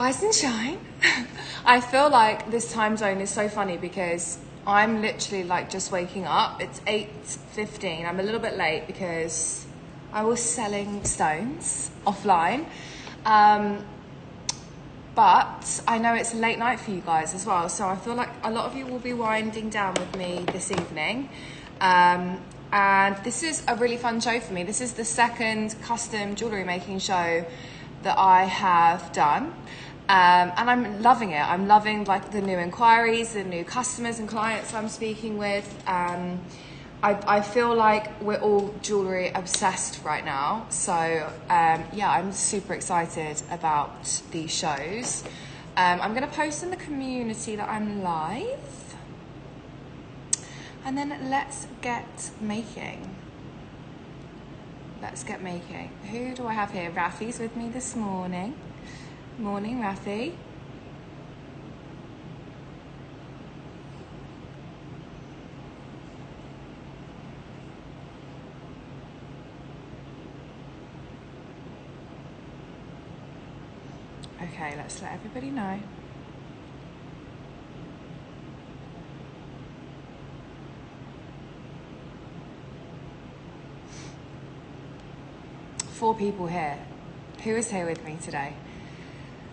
Rise and shine. I feel like this time zone is so funny because I'm literally like just waking up. It's 8:15. I'm a little bit late because I was selling stones offline. But I know it's late night for you guys as well. So I feel like a lot of you will be winding down with me this evening. And this is a really fun show for me. This is the second custom jewellery making show that I have done. And I'm loving it. I'm loving like the new inquiries, the new customers and clients I'm speaking with. I feel like we're all jewellery obsessed right now. So yeah, I'm super excited about these shows. I'm gonna post in the community that I'm live. And then let's get making. Let's get making. Who do I have here? Rafi's with me this morning. Morning, Rafi. Okay, let's let everybody know. Four people here. Who is here with me today?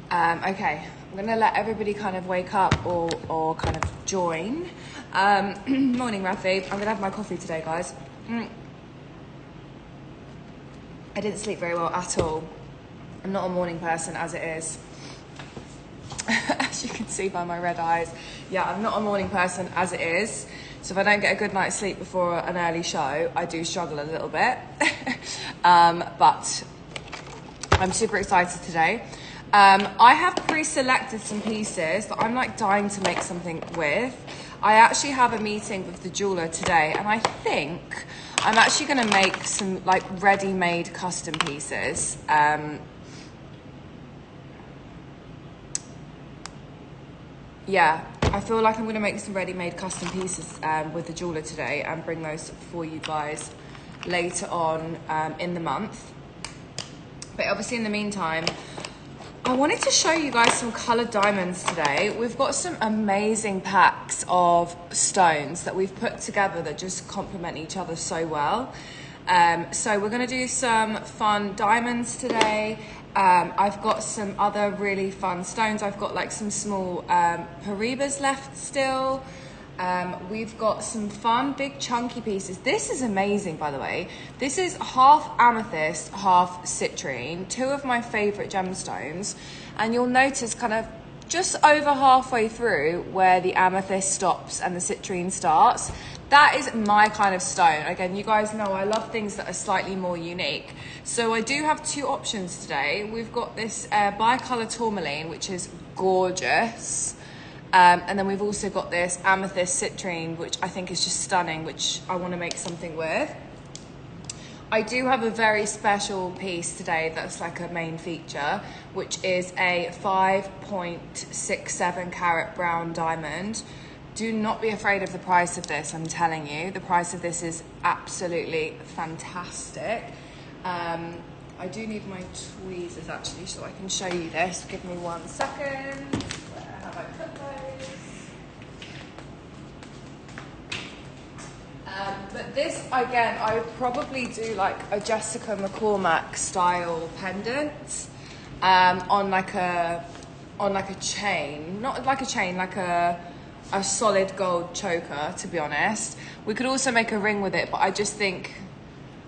Okay, I'm gonna let everybody kind of wake up or kind of join. Morning, Rafi. I'm gonna have my coffee today, guys. I didn't sleep very well at all. I'm not a morning person as it is. As you can see by my red eyes. Yeah, I'm not a morning person as it is. So if I don't get a good night's sleep before an early show, I do struggle a little bit. But I'm super excited today. I have pre-selected some pieces that I'm like dying to make something with. I actually have a meeting with the jeweler today, and I think I'm actually going to make some like ready-made custom pieces. Yeah, I feel like I'm going to make some ready-made custom pieces with the jeweler today and bring those for you guys later on in the month. But obviously in the meantime, I wanted to show you guys some coloured diamonds today. We've got some amazing packs of stones that we've put together that just complement each other so well. So we're going to do some fun diamonds today. I've got some other really fun stones. I've got like some small Paribas left still. We've got some fun big chunky pieces. This is amazing, by the way. This is half amethyst, half citrine, two of my favorite gemstones. And you'll notice kind of just over halfway through where the amethyst stops and the citrine starts. That is my kind of stone. Again, you guys know I love things that are slightly more unique. So I do have two options today. We've got this bicolor tourmaline, which is gorgeous. And then we've also got this amethyst citrine, which I think is just stunning, which I want to make something with. I do have a very special piece today that's like a main feature, which is a 5.67 carat brown diamond. Do not be afraid of the price of this, I'm telling you. The price of this is absolutely fantastic. I do need my tweezers actually so I can show you this. Give me 1 second. Where have I put those? But this, again, I would probably do like a Jessica McCormack style pendant on like a chain. Not like a chain, like a solid gold choker, to be honest. We could also make a ring with it, but I just think,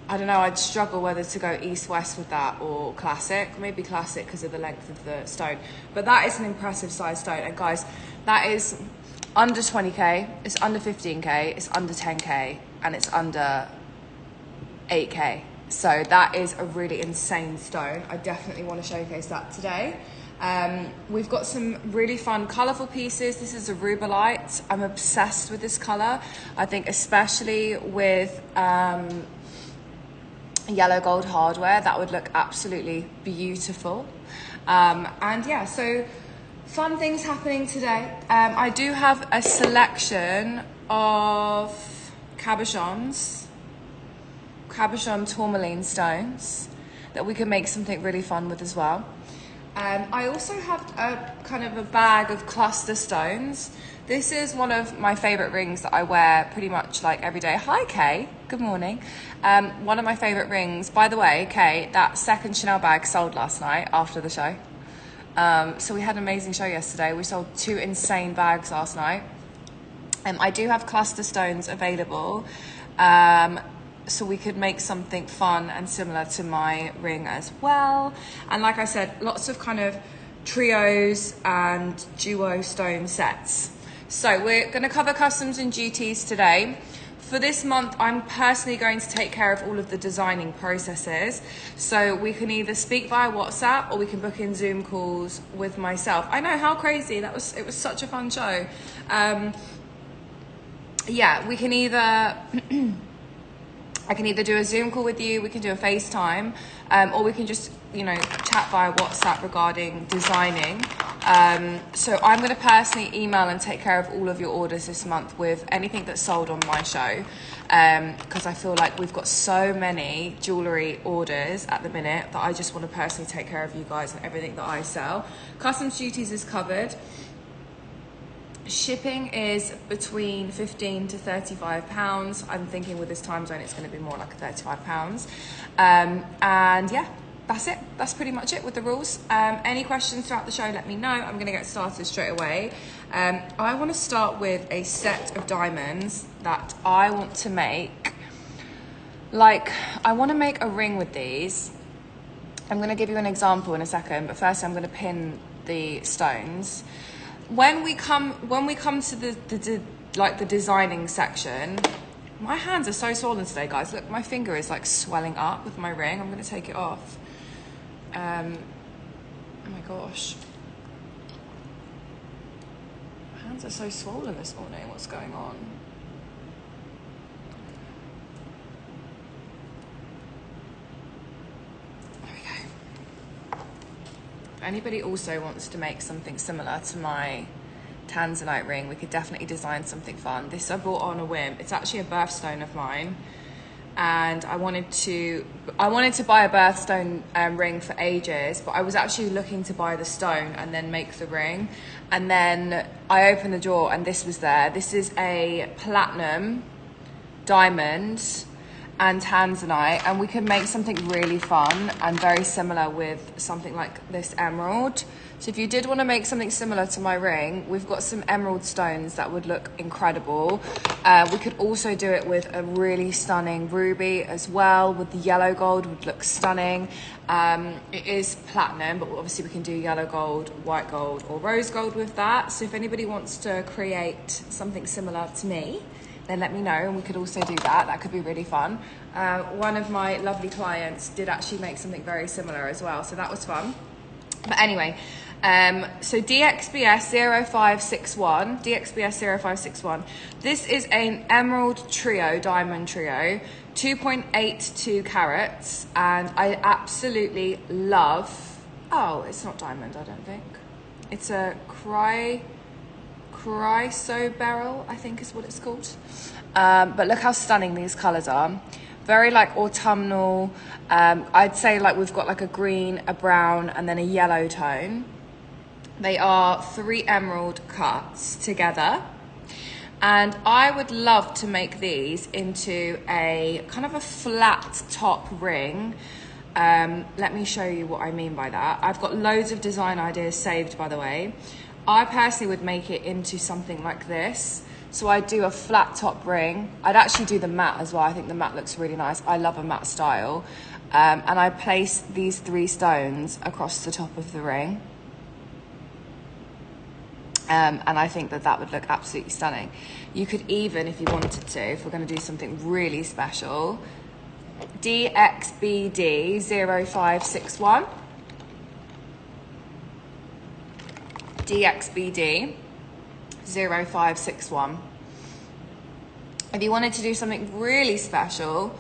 I don't know, I'd struggle whether to go east-west with that or classic. Maybe classic because of the length of the stone. But that is an impressive size stone. And guys, that is under 20K, it's under 15K, it's under 10K, and it's under 8K. So that is a really insane stone. I definitely want to showcase that today. We've got some really fun colourful pieces. This is a rubellite. I'm obsessed with this colour. I think especially with yellow gold hardware, that would look absolutely beautiful. And yeah, so fun things happening today. I do have a selection of cabochon tourmaline stones that we can make something really fun with as well. I also have a kind of a bag of cluster stones. This is one of my favorite rings that I wear pretty much like every day. Hi, Kay. Good morning. One of my favorite rings. By the way, Kay, that second Chanel bag sold last night after the show. So we had an amazing show yesterday. We sold 2 insane bags last night. I do have cluster stones available. So we could make something fun and similar to my ring as well. And like I said, lots of kind of trios and duo stone sets. So we're going to cover customs and duties today. For this month, I'm personally going to take care of all of the designing processes. So we can either speak via WhatsApp or we can book in Zoom calls with myself. I know, how crazy. It was such a fun show. Yeah, we can either... I can either do a Zoom call with you, we can do a FaceTime, or we can just, you know, chat via WhatsApp regarding designing. So I'm going to personally email and take care of all of your orders this month with anything that's sold on my show, because I feel like we've got so many jewellery orders at the minute that I just want to personally take care of you guys and everything that I sell. Customs duties is covered. Shipping is between 15 to 35 pounds. I'm thinking with this time zone, it's going to be more like 35 pounds. And yeah, that's it. That's pretty much it with the rules. Any questions throughout the show, let me know. I'm going to get started straight away. I want to start with a set of diamonds that I want to make. Like, I want to make a ring with these. I'm going to give you an example in a second, but first I'm going to pin the stones. When we come to the designing section, my hands are so swollen today, guys. Look, my finger is like swelling up with my ring. I'm gonna take it off. Oh my gosh. My hands are so swollen this morning. What's going on? If anybody also wants to make something similar to my tanzanite ring, we could definitely design something fun. This I bought on a whim. It's actually a birthstone of mine, and I wanted to buy a birthstone ring for ages, but I was actually looking to buy the stone and then make the ring. And then I opened the drawer and this was there. This is a platinum diamond and tanzanite, and we can make something really fun and very similar with something like this emerald. So if you did want to make something similar to my ring, we've got some emerald stones that would look incredible. We could also do it with a really stunning ruby as well, with the yellow gold would look stunning. It is platinum, but obviously we can do yellow gold, white gold, or rose gold with that. So if anybody wants to create something similar to me, then let me know, and we could also do that. That could be really fun. One of my lovely clients did actually make something very similar as well, so that was fun. But anyway, so DXBS 0561, this is an emerald trio, diamond trio, 2.82 carats, and I absolutely love, oh, it's not diamond, I don't think. It's a chrysoberyl, I think is what it's called. But look how stunning these colors are. Very like autumnal. I'd say like we've got like a green, a brown, and then a yellow tone. They are 3 emerald cuts together. And I would love to make these into a kind of a flat top ring. Let me show you what I mean by that. I've got loads of design ideas saved, by the way. I personally would make it into something like this. So I'd do a flat top ring. I'd actually do the matte as well. I think the matte looks really nice. I love a matte style. And I place these 3 stones across the top of the ring. And I think that that would look absolutely stunning. You could even, if you wanted to, if we're going to do something really special, DXBD 0561. DXBD 0561. If you wanted to do something really special,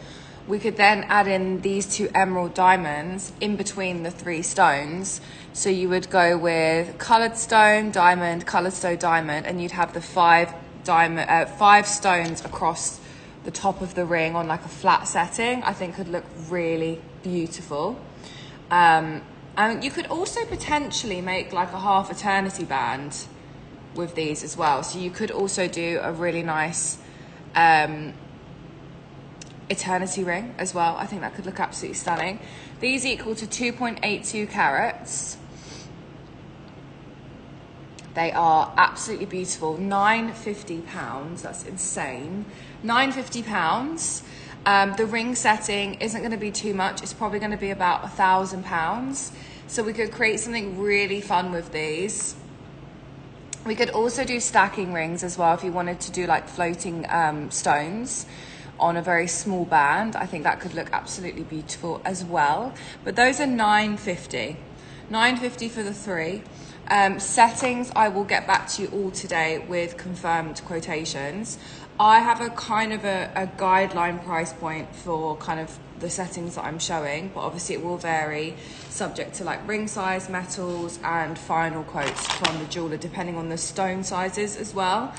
we could then add in these 2 emerald diamonds in between the 3 stones. So you would go with coloured stone, diamond, coloured stone, diamond, and you'd have the 5 stones across the top of the ring on like a flat setting. I think could look really beautiful. And You could also potentially make like a half eternity band with these as well. So you could also do a really nice eternity ring as well. I think that could look absolutely stunning. These equal to 2.82 carats. They are absolutely beautiful. £950, that's insane. £950. The ring setting isn't going to be too much. It's probably going to be about £1,000. So we could create something really fun with these. We could also do stacking rings as well if you wanted to do like floating stones on a very small band. I think that could look absolutely beautiful as well. But those are £950. £950 for the three. Settings, I will get back to you all today with confirmed quotations. I have a kind of a guideline price point for kind of the settings that I'm showing, but obviously it will vary subject to like ring size, metals, and final quotes from the jeweler, depending on the stone sizes as well.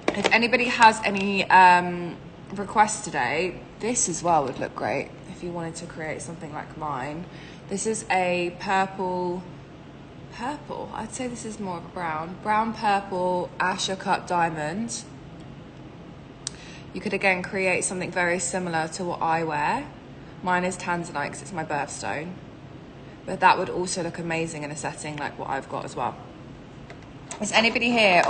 If anybody has any requests today, this as well would look great if you wanted to create something like mine. This is a purple, I'd say this is more of a brown purple Asher cut diamond. You could again create something very similar to what I wear. Mine is tanzanite because it's my birthstone, but that would also look amazing in a setting like what I've got as well. Is anybody here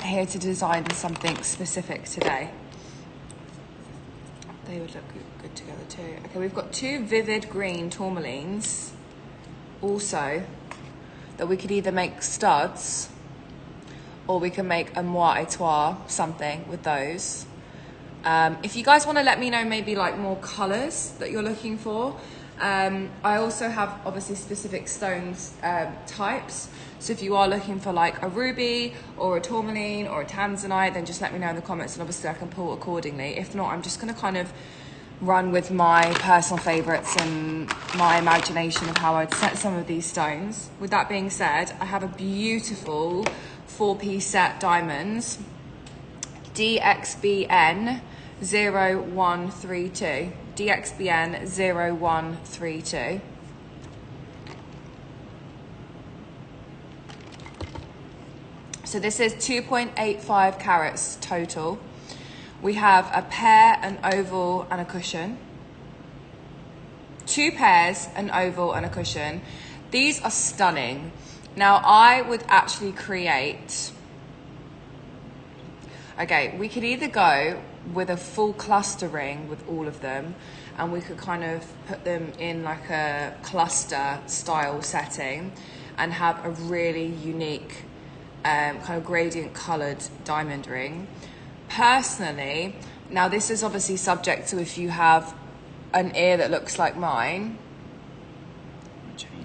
here to design something specific today? They would look good together too. Okay, we've got two vivid green tourmalines also that we could either make studs or we can make a moire étoile something with those. If you guys want to let me know maybe like more colors that you're looking for. I also have obviously specific stones types. So if you are looking for like a ruby or a tourmaline or a tanzanite, then just let me know in the comments and obviously I can pull accordingly. If not, I'm just going to kind of run with my personal favorites and my imagination of how I'd set some of these stones. With that being said, I have a beautiful 4-piece set diamonds, DXBN 0132. DXBN 0132. So this is 2.85 carats total. We have a pair, an oval, and a cushion. 2 pairs, an oval, and a cushion. These are stunning. Now I would actually create, okay, we could either go with a full cluster ring with all of them, and we could kind of put them in like a cluster style setting and have a really unique kind of gradient colored diamond ring. Personally, now this is obviously subject to if you have an ear that looks like mine.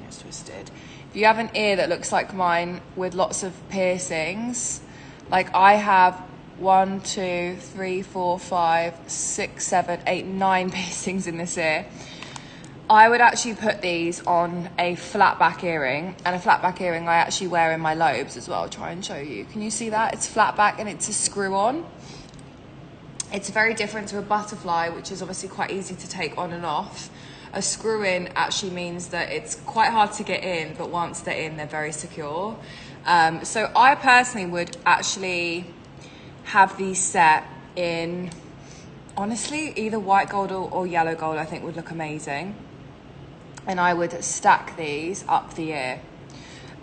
It's twisted. If you have an ear that looks like mine with lots of piercings, like I have 1, 2, 3, 4, 5, 6, 7, 8, 9 piercings in this ear. I would actually put these on a flat back earring, and a flat back earring I actually wear in my lobes as well. I'll try and show you. Can you see that? It's flat back and it's a screw on. It's very different to a butterfly, which is obviously quite easy to take on and off. A screw in actually means that it's quite hard to get in, but once they're in, they're very secure. So I personally would actually have these set in, honestly, either white gold or yellow gold. I think would look amazing. And I would stack these up the ear.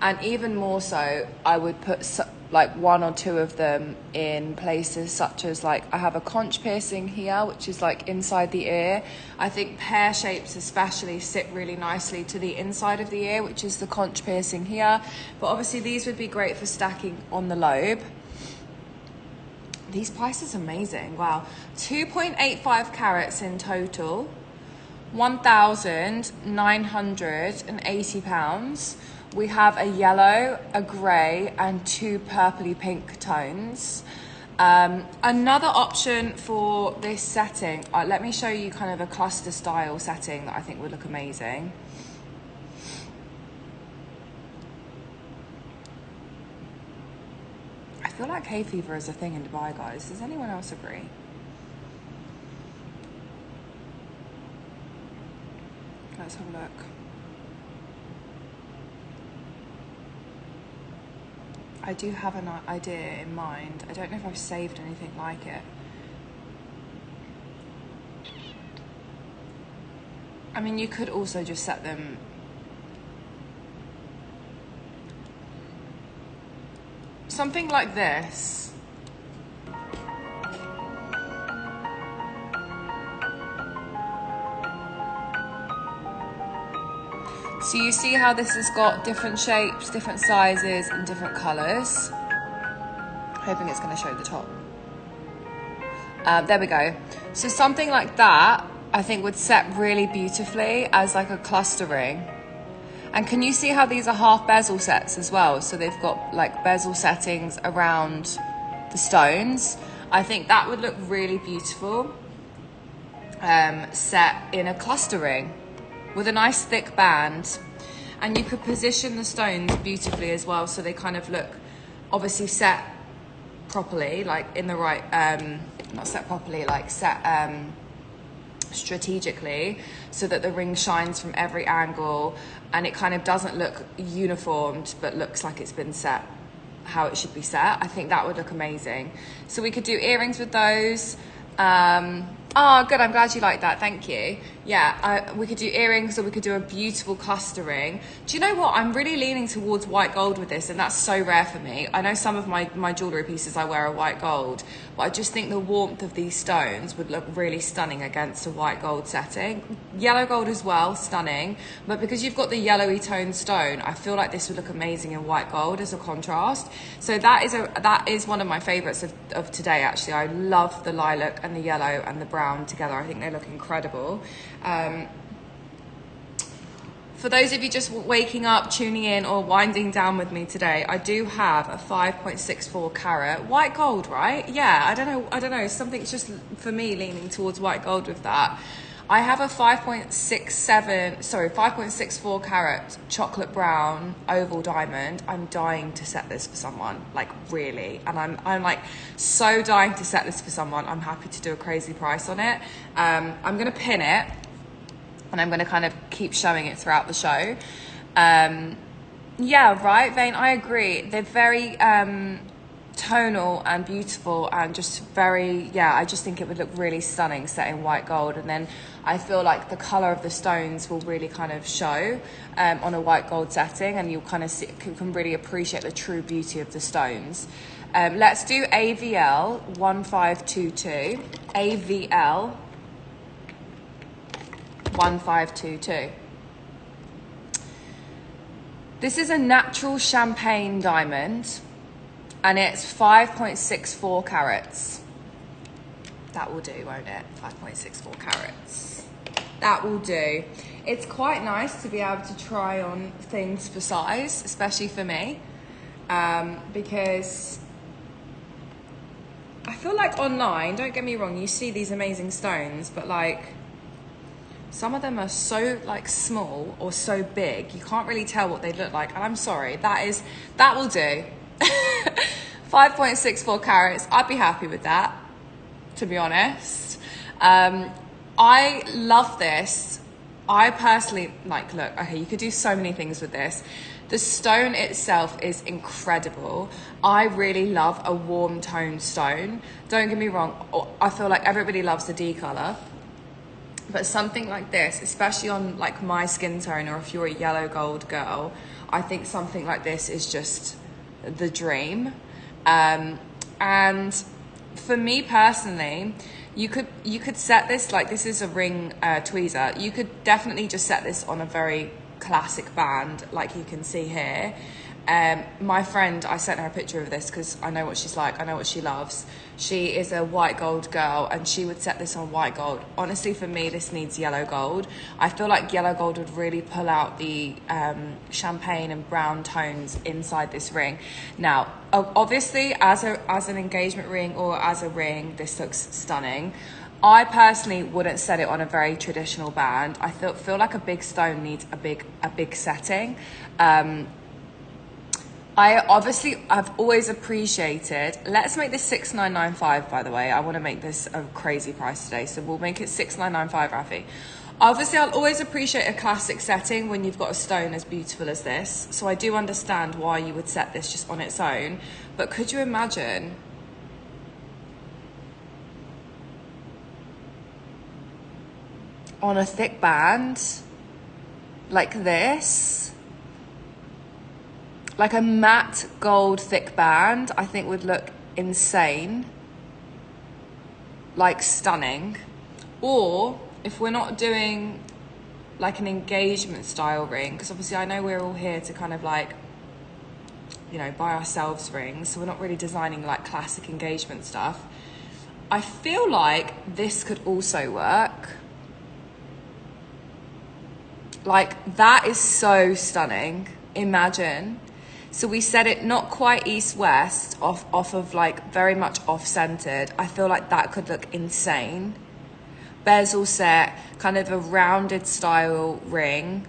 And even more so, I would put like 1 or 2 of them in places such as, like, I have a conch piercing here, which is like inside the ear. I think pear shapes especially sit really nicely to the inside of the ear, which is the conch piercing here. But obviously these would be great for stacking on the lobe. These prices are amazing. Wow. 2.85 carats in total, £1,980. We have a yellow, a grey, and 2 purpley pink tones. Another option for this setting, let me show you kind of a cluster style setting that I think would look amazing. I feel like hay fever is a thing in Dubai, guys. Does anyone else agree? Let's have a look. I do have an idea in mind. I don't know if I've saved anything like it. I mean, you could also just set them something like this. So you see how this has got different shapes, different sizes, and different colours. Hoping it's going to show the top. There we go. So something like that, I think would set really beautifully as like a cluster ring. And can you see how these are half bezel sets as well? So they've got like bezel settings around the stones. I think that would look really beautiful set in a cluster ring with a nice thick band. And you could position the stones beautifully as well, so they kind of look obviously set properly, like in the right, not set properly, like set strategically, so that the ring shines from every angle and it kind of doesn't look uniformed but looks like it's been set how it should be set. I think that would look amazing. So we could do earrings with those. Oh, good. I'm glad you like that. Thank you. Yeah, we could do earrings, or we could do a beautiful cluster ring. Do you know what? I'm really leaning towards white gold with this, and that's so rare for me. I know some of my jewellery pieces I wear are white gold, but I just think the warmth of these stones would look really stunning against a white gold setting. Yellow gold as well, stunning. But because you've got the yellowy toned stone, I feel like this would look amazing in white gold as a contrast. So that is one of my favourites of today, actually. I love the lilac and the yellow and the brown together. I think they look incredible. For those of you just waking up, tuning in, or winding down with me today, I do have a 5.64 carat white gold, right? Yeah, I don't know. Something's just for me leaning towards white gold with that. I have a 5.64 carat chocolate brown oval diamond. I'm dying to set this for someone, like really. And I'm like so dying to set this for someone. I'm happy to do a crazy price on it. I'm gonna pin it, and I'm gonna kind of keep showing it throughout the show. Yeah, right, Vane, I agree. They're very tonal and beautiful, and just very, yeah, I just think it would look really stunning set in white gold. And then I feel like the color of the stones will really kind of show on a white gold setting, and you'll kind of see, can really appreciate the true beauty of the stones. Let's do AVL 1522. AVL 1522. This is a natural champagne diamond, and it's 5.64 carats. That will do, won't it? 5.64 carats. That will do. It's quite nice to be able to try on things for size, especially for me, because I feel like online, don't get me wrong, you see these amazing stones, but like some of them are so like small or so big, you can't really tell what they look like. And I'm sorry, that will do. 5.64 carats, I'd be happy with that, to be honest. I love this. I personally, like, look, okay, you could do so many things with this. The stone itself is incredible. I really love a warm toned stone. Don't get me wrong, I feel like everybody loves the D color. But something like this, especially on like my skin tone, or if you're a yellow gold girl, I think something like this is just the dream. And for me personally, you could set this, like this is a ring tweezer. You could definitely just set this on a very classic band, like you can see here. My friend, I sent her a picture of this because I know what she's like, I know what she loves. She is a white gold girl, and she would set this on white gold. Honestly, for me, this needs yellow gold. I feel like yellow gold would really pull out the champagne and brown tones inside this ring. Now, obviously, as an engagement ring or as a ring, this looks stunning. I personally wouldn't set it on a very traditional band. I feel like a big stone needs a big setting. I've always appreciated, let's make this 6,995, by the way. I want to make this a crazy price today, so we'll make it 6,995, Rafi. Obviously, I'll always appreciate a classic setting when you've got a stone as beautiful as this. So I do understand why you would set this just on its own. But could you imagine on a thick band like this? Like a matte gold thick band, I think would look insane. Like stunning. Or if we're not doing like an engagement style ring, because obviously I know we're all here to kind of like, you know, buy ourselves rings, so we're not really designing like classic engagement stuff. I feel like this could also work. Like that is so stunning. Imagine. So we set it not quite east-west, off of like very much off-centered. I feel like that could look insane. Bezel set, kind of a rounded style ring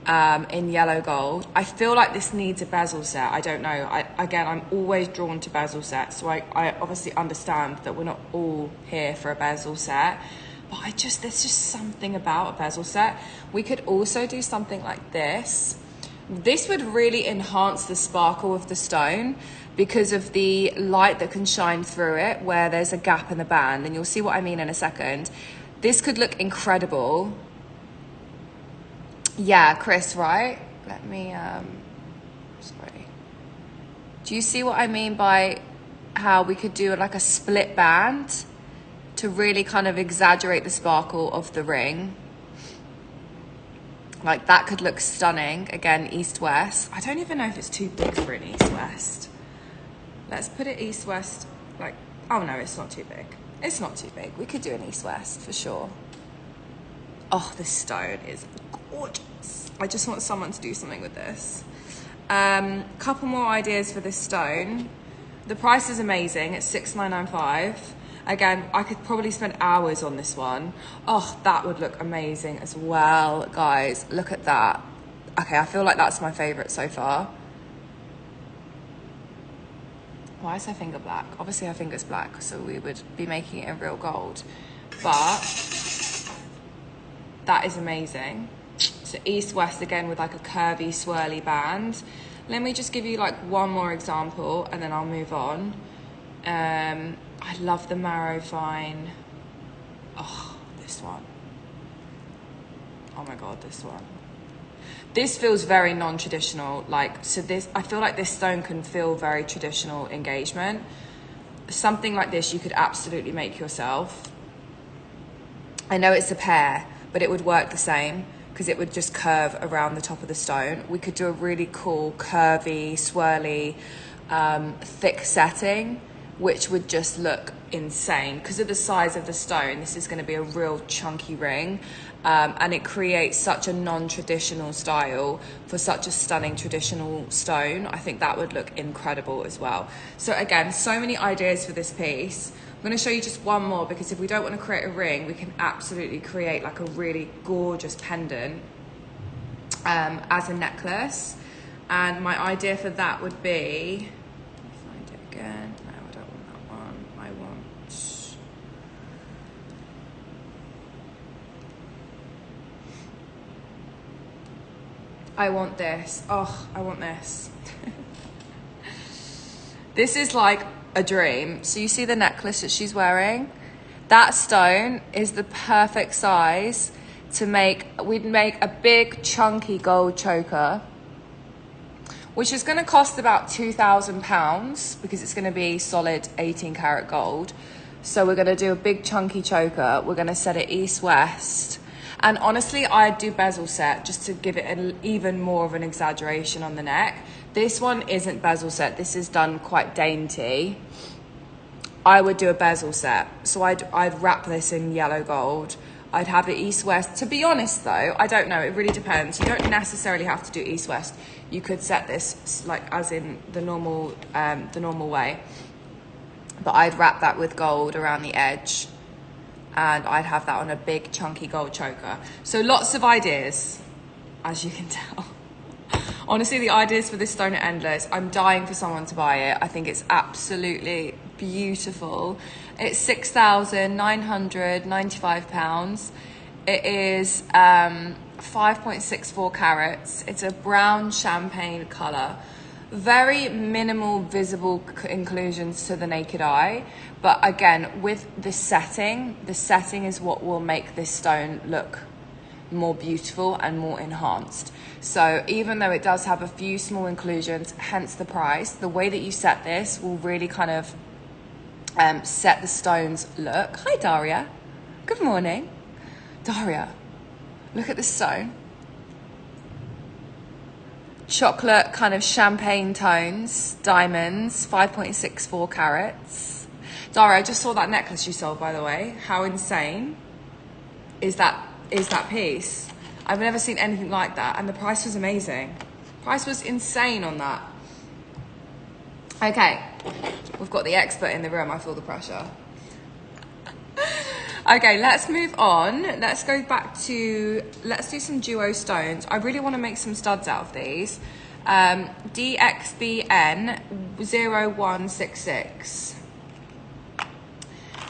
in yellow gold. I feel like this needs a bezel set. I don't know. Again, I'm always drawn to bezel sets, so I obviously understand that we're not all here for a bezel set. But there's just something about a bezel set. We could also do something like this. This would really enhance the sparkle of the stone because of the light that can shine through it where there's a gap in the band, and you'll see what I mean in a second. This could look incredible. Yeah, Chris, right? Let me, sorry. Do you see what I mean by how we could do like a split band to really kind of exaggerate the sparkle of the ring? Like that could look stunning. Again, east-west. I don't even know if it's too big for an east-west. Let's put it east-west. Like, oh no, it's not too big. It's not too big. We could do an east-west for sure. Oh, this stone is gorgeous. I just want someone to do something with this. Couple more ideas for this stone. The price is amazing. It's $6,995. Again, I could probably spend hours on this one. Oh, that would look amazing as well, guys. Look at that. Okay, I feel like that's my favorite so far. Why is her finger black? Obviously her finger's black, so we would be making it in real gold. But that is amazing. So east-west again with like a curvy, swirly band. Let me just give you like one more example and then I'll move on. I love the marrow fine. Oh, this one. Oh my God, this one. This feels very non-traditional. Like, so this, I feel like this stone can feel very traditional engagement. Something like this you could absolutely make yourself. I know it's a pair, but it would work the same because it would just curve around the top of the stone. We could do a really cool, curvy, swirly, thick setting, which would just look insane. Because of the size of the stone, this is going to be a real chunky ring. And it creates such a non-traditional style for such a stunning traditional stone. I think that would look incredible as well. So again, so many ideas for this piece. I'm going to show you just one more because if we don't want to create a ring, we can absolutely create like a really gorgeous pendant as a necklace. And my idea for that would be, let me find it again. No, I don't want that one. I want this. Oh, I want this. This is like a dream. So you see the necklace that she's wearing? That stone is the perfect size to make, we'd make a big chunky gold choker, which is going to cost about £2,000 because it's going to be solid 18 karat gold. So we're going to do a big chunky choker. We're going to set it east-west. And honestly, I'd do bezel set just to give it even more of an exaggeration on the neck. This one isn't bezel set. This is done quite dainty. I would do a bezel set. So I'd wrap this in yellow gold. I'd have it east-west. To be honest though, I don't know. It really depends. You don't necessarily have to do east-west. You could set this like as in the normal way. But I'd wrap that with gold around the edge. And I'd have that on a big chunky gold choker. So lots of ideas, as you can tell. Honestly, the ideas for this stone are endless. I'm dying for someone to buy it. I think it's absolutely beautiful. It's £6,995. It is 5.64 carats. It's a brown champagne color. Very minimal visible inclusions to the naked eye. But again, with the setting is what will make this stone look more beautiful and more enhanced. So even though it does have a few small inclusions, hence the price, the way that you set this will really kind of set the stone's look. Hi, Daria. Good morning. Daria, look at this stone. Chocolate kind of champagne tones, diamonds, 5.64 carats. Daria, I just saw that necklace you sold, by the way. How insane is that piece? I've never seen anything like that, and the price was amazing. Price was insane on that. Okay, we've got the expert in the room. I feel the pressure. Okay, let's move on. Let's go back to, let's do some duo stones. I really want to make some studs out of these. DXBN 0166.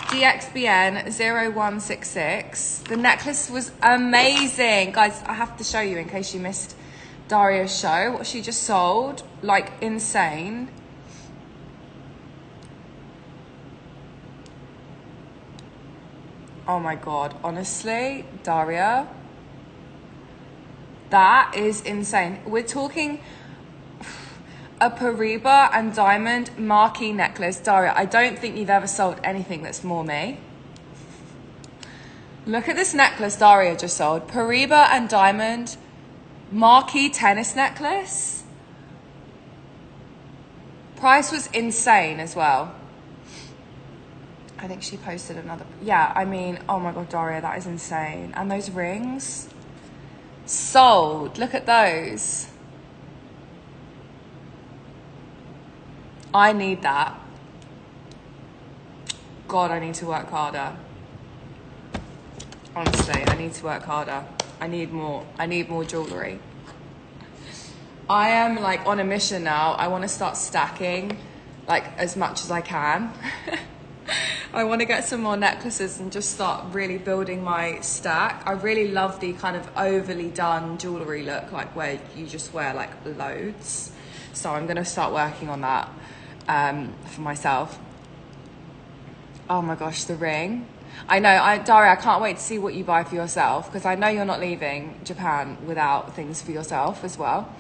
DXBN 0166. The necklace was amazing. Guys, I have to show you in case you missed Daria's show. What she just sold, like insane. Oh my God, honestly, Daria, that is insane. We're talking a Pariba and diamond marquee necklace. Daria, I don't think you've ever sold anything that's more me. Look at this necklace Daria just sold. Pariba and diamond marquee tennis necklace. Price was insane as well. I think she posted another. Yeah, I mean, oh my God, Daria, that is insane. And those rings sold. Look at those. I need that. God, I need to work harder. Honestly, I need to work harder. I need more jewellery. I am like on a mission now. I want to start stacking like as much as I can. I want to get some more necklaces and just start really building my stack. I really love the kind of overly done jewellery look, like where you just wear like loads. So I'm going to start working on that for myself. Oh my gosh, the ring. I know, Daria, I can't wait to see what you buy for yourself, because I know you're not leaving Japan without things for yourself as well.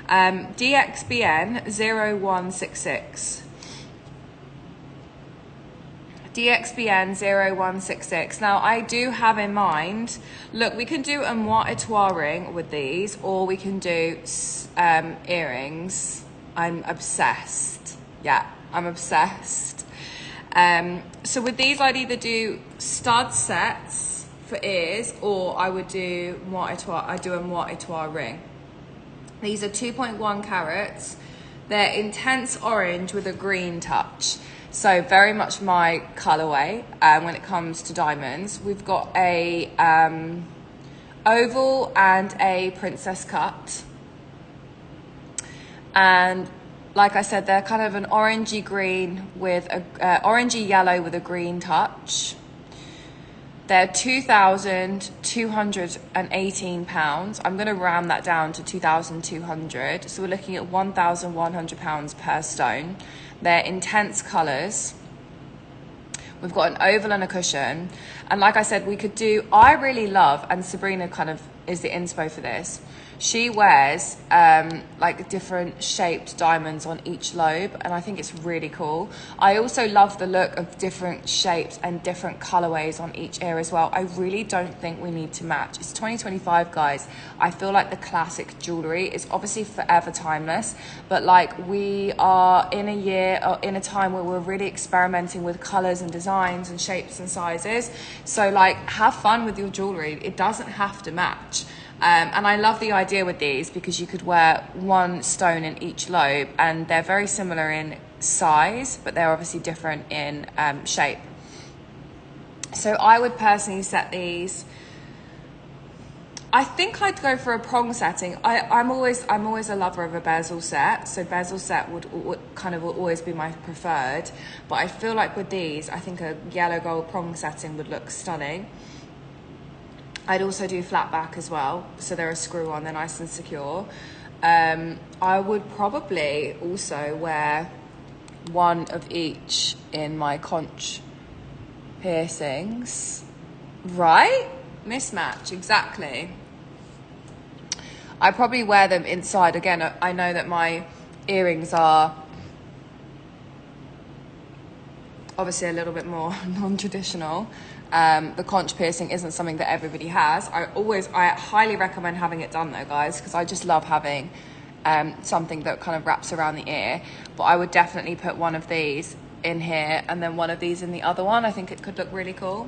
DXBN 0166. DXBN 0166. Now, I do have in mind, look, we can do a moire étoile ring with these, or we can do earrings. I'm obsessed. Yeah, I'm obsessed. So with these, I'd either do stud sets for ears, or I would do moire étoile. I do a moire étoile ring. These are 2.1 carats. They're intense orange with a green touch. So very much my colorway when it comes to diamonds. We've got a oval and a princess cut. And like I said, they're kind of an orangey green with a orangey yellow with a green touch. They're £2,218. I'm going to round that down to 2,200. So we're looking at £1,100 per stone. They're intense colours. We've got an oval and a cushion. And like I said, we could do, I really love, and Sabrina kind of is the inspo for this. She wears like different shaped diamonds on each lobe, and I think it's really cool. I also love the look of different shapes and different colorways on each ear as well. I really don't think we need to match. It's 2025, guys. I feel like the classic jewelry is obviously forever timeless, but like we are in a year or in a time where we're really experimenting with colors and designs and shapes and sizes. So like, have fun with your jewelry. It doesn't have to match. And I love the idea with these because you could wear one stone in each lobe, and they're very similar in size, but they're obviously different in shape. So I would personally set these. I think I'd go for a prong setting. I'm always a lover of a bezel set, so bezel set would always be my preferred. But I feel like with these, I think a yellow gold prong setting would look stunning. I'd also do flat back as well, so they're a screw on, they're nice and secure. I would probably also wear one of each in my conch piercings, right? Mismatch, exactly. I probably wear them inside. Again, I know that my earrings are obviously a little bit more non-traditional. The conch piercing isn't something that everybody has. I highly recommend having it done though, guys, because I just love having something that kind of wraps around the ear. But I would definitely put one of these in here and then one of these in the other one. I think it could look really cool.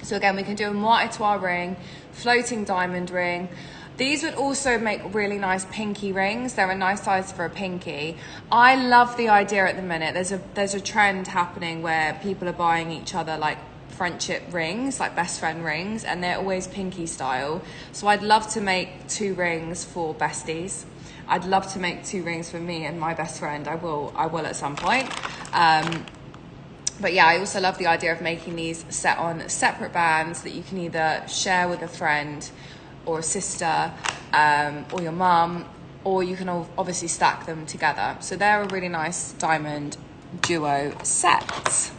So again, we can do a moire étoile ring, floating diamond ring. These would also make really nice pinky rings. They're a nice size for a pinky. I love the idea at the minute. There's a trend happening where people are buying each other like friendship rings, like best friend rings, and they're always pinky style. So I'd love to make 2 rings for besties. I'd love to make 2 rings for me and my best friend. I will at some point. But yeah, I also love the idea of making these set on separate bands that you can either share with a friend or a sister, or your mum, or you can obviously stack them together. So they're a really nice diamond duo set.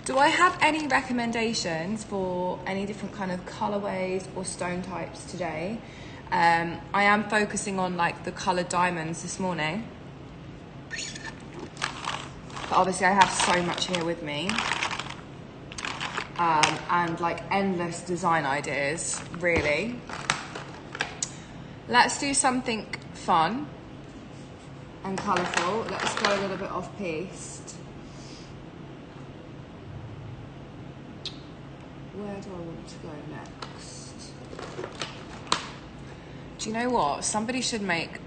Do I have any recommendations for any different kind of colorways or stone types today? I am focusing on like the colored diamonds this morning. But obviously I have so much here with me. And like endless design ideas, really. Let's do something fun and colourful. Let's go a little bit off-piste. Where do I want to go next? Do you know what? Somebody should make,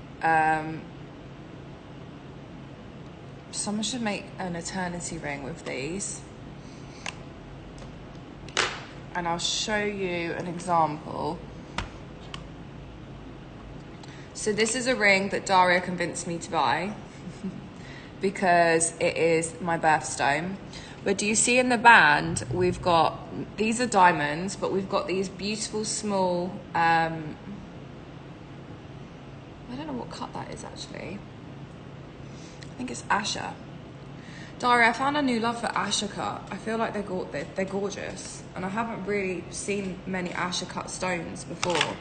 someone should make an eternity ring with these. And I'll show you an example. So this is a ring that Daria convinced me to buy because it is my birthstone. But do you see in the band, we've got, these are diamonds, but we've got these beautiful small, I don't know what cut that is actually. I think it's Asher. Daria, I found a new love for Asher cut. I feel like they're gorgeous. And I haven't really seen many Asher cut stones before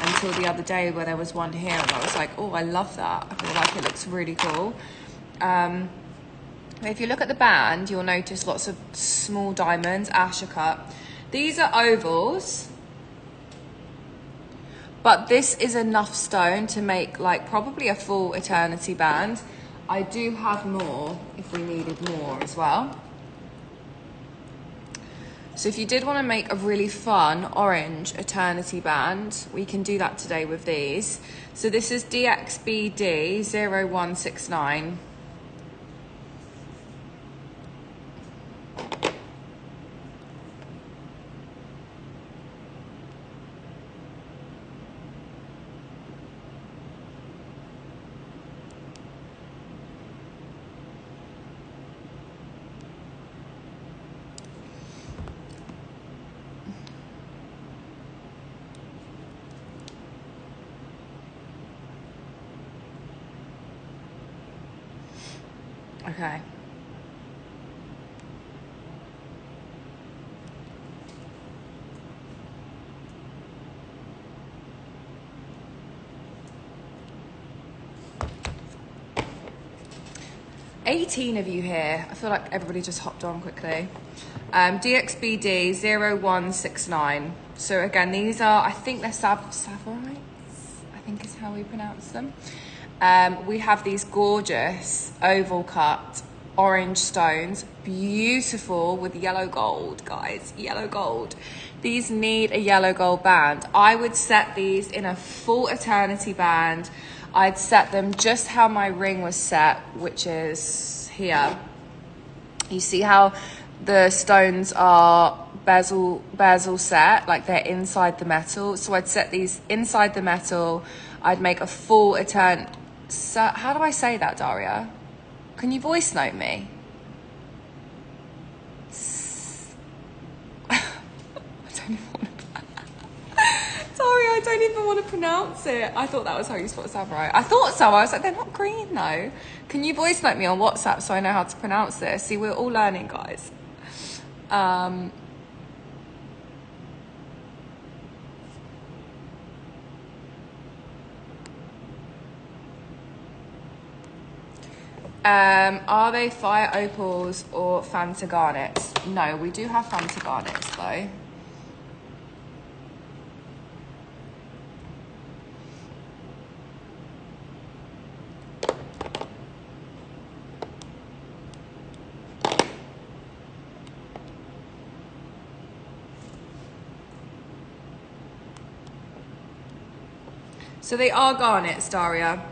until the other day where there was one here and I was like, oh, I love that. I feel like it looks really cool. If you look at the band, you'll notice lots of small diamonds, Asher cut. These are ovals, but this is enough stone to make like probably a full eternity band. I do have more if we needed more as well. So if you did want to make a really fun orange eternity band, we can do that today with these. So this is DXBD 0169. Okay. $18 of you here. I feel like everybody just hopped on quickly. DXBD 0169. So again, these are, I think they're Savorites, I think is how we pronounce them. We have these gorgeous oval cut orange stones, beautiful with yellow gold, guys, yellow gold. These need a yellow gold band. I would set these in a full eternity band. I'd set them just how my ring was set, which is here. You see how the stones are bezel set, like they're inside the metal. So I'd set these inside the metal. I'd make a full so how do I say that, Daria? Can you voice note me? I don't even want to. I don't even want to pronounce it. I thought that was how you spell samurai. I thought so. I was like, they're not green though. Can you voice note me on WhatsApp so I know how to pronounce this? See, we're all learning, guys. Are they fire opals or Fanta garnets? No, we do have Fanta garnets though. So they are garnets, Daria.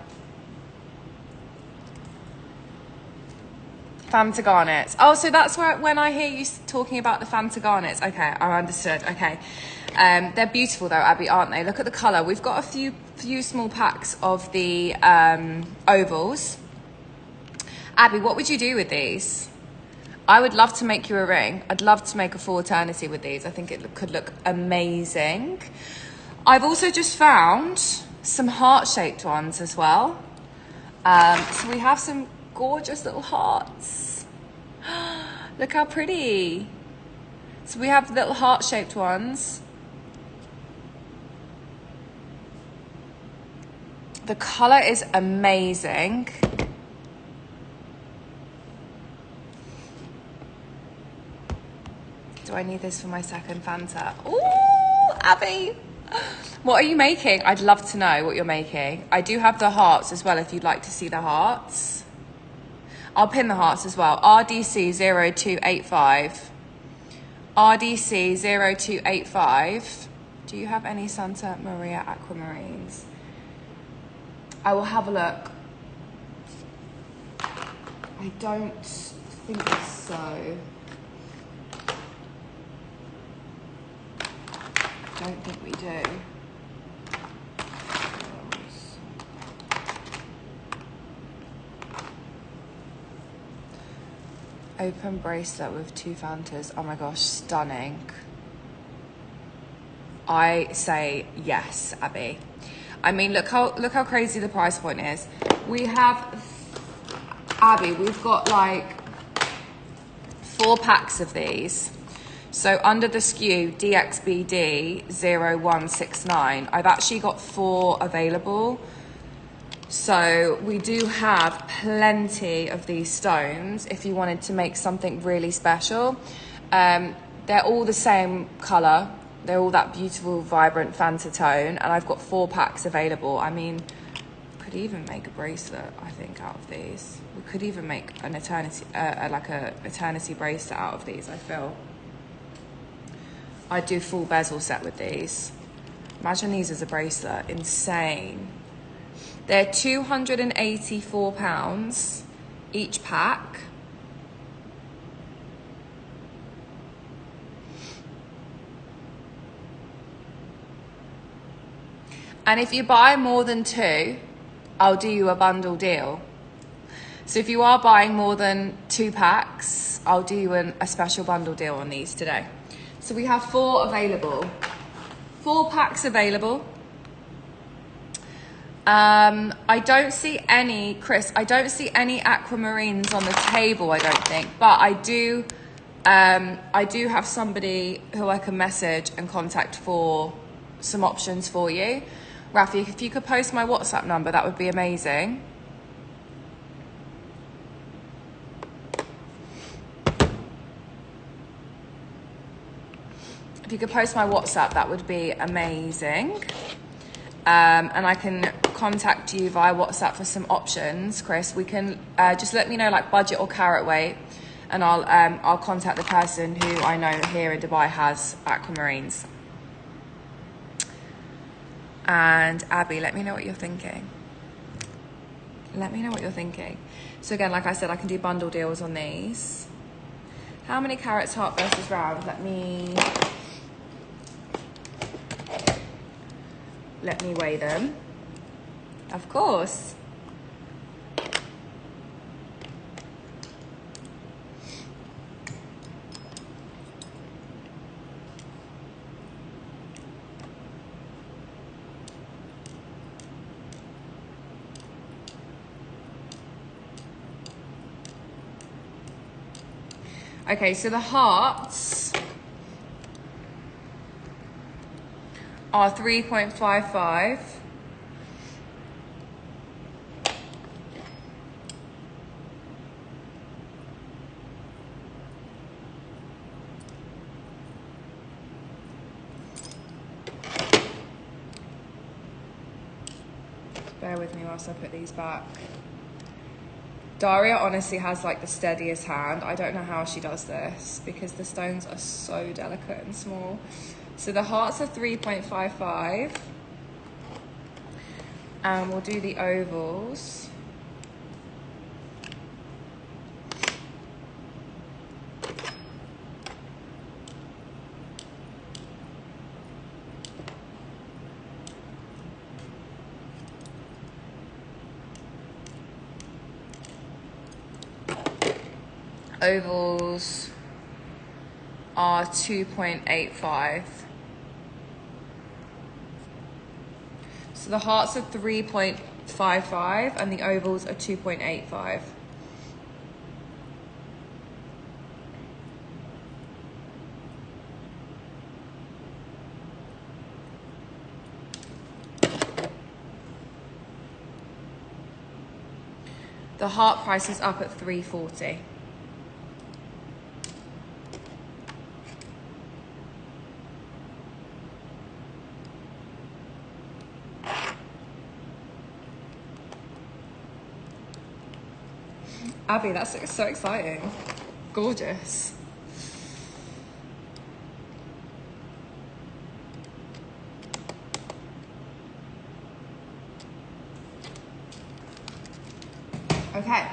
Fanta garnets. Oh, so that's where when I hear you talking about the Fanta garnets. Okay, I understood. Okay. They're beautiful though, Abby, aren't they? Look at the colour. We've got a few small packs of the ovals. Abby, what would you do with these? I would love to make you a ring. I'd love to make a full eternity with these. I think it could look amazing. I've also just found some heart-shaped ones as well. So we have some gorgeous little hearts. Look how pretty. So we have little heart-shaped ones. The color is amazing. Do I need this for my second Fanta? Ooh, Abby. What are you making? I'd love to know what you're making. I do have the hearts as well if you'd like to see the hearts. I'll pin the hearts as well. RDC 0285. RDC 0285. Do you have any Santa Maria aquamarines? I will have a look. I don't think so. I don't think we do. Open bracelet with 2 Fantas. Oh my gosh, stunning. I say yes, Abby. I mean, look how crazy the price point is. We have, Abby, we've got like 4 packs of these. So under the SKU DXBD 0169, I've actually got 4 available. So we do have plenty of these stones if you wanted to make something really special. They're all the same color. They're all that beautiful, vibrant Fanta tone. And I've got 4 packs available. I mean, could even make a bracelet, I think, out of these. We could even make an eternity, like a eternity bracelet out of these, I feel. I'd do full bezel set with these. Imagine these as a bracelet, insane. They're £284 each pack. And if you buy more than 2, I'll do you a bundle deal. So if you are buying more than 2 packs, I'll do you a special bundle deal on these today. So we have 4 available. 4 packs available. I don't see any, Chris, I don't see any aquamarines on the table, I don't think. But I do have somebody who I can message and contact for some options for you. Rafi, if you could post my WhatsApp number, that would be amazing. If you could post my WhatsApp, that would be amazing. And I can contact you via WhatsApp for some options, Chris. We can just let me know like budget or carat weight, and I'll contact the person who I know here in Dubai has aquamarines. And Abby, let me know what you're thinking. Let me know what you're thinking. So again, like I said, I can do bundle deals on these. How many carats heart versus round? Let me weigh them. Of course. Okay, so the hearts are 3.55. Bear with me whilst I put these back. Daria honestly has like the steadiest hand. I don't know how she does this because the stones are so delicate and small. So the hearts are 3.55. And we'll do the ovals. Ovals are 2.85. So the hearts are 3.55 and the ovals are 2.85. The heart price is up at 3.40. Abby, that's so exciting. Gorgeous. Okay.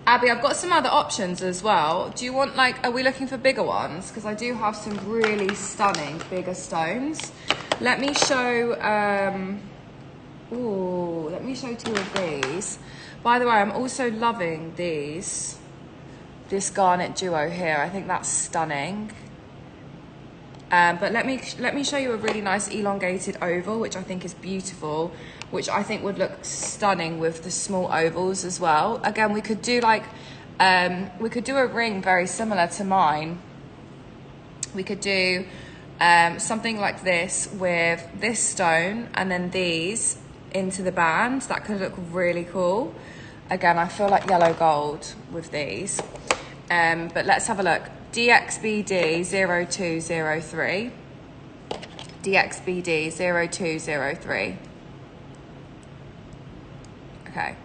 Abby, I've got some other options as well. Do you want, like, are we looking for bigger ones? Because I do have some really stunning bigger stones. Let me show, let me show two of these. By the way, I'm also loving this garnet duo here. I think that's stunning. But let me show you a really nice elongated oval, which I think is beautiful, which I think would look stunning with the small ovals as well. Again, we could do like, we could do a ring very similar to mine. We could do something like this with this stone and then these into the band. That could look really cool. Again, I feel like yellow gold with these. But let's have a look. DXBD 0203. DXBD 0203. Okay.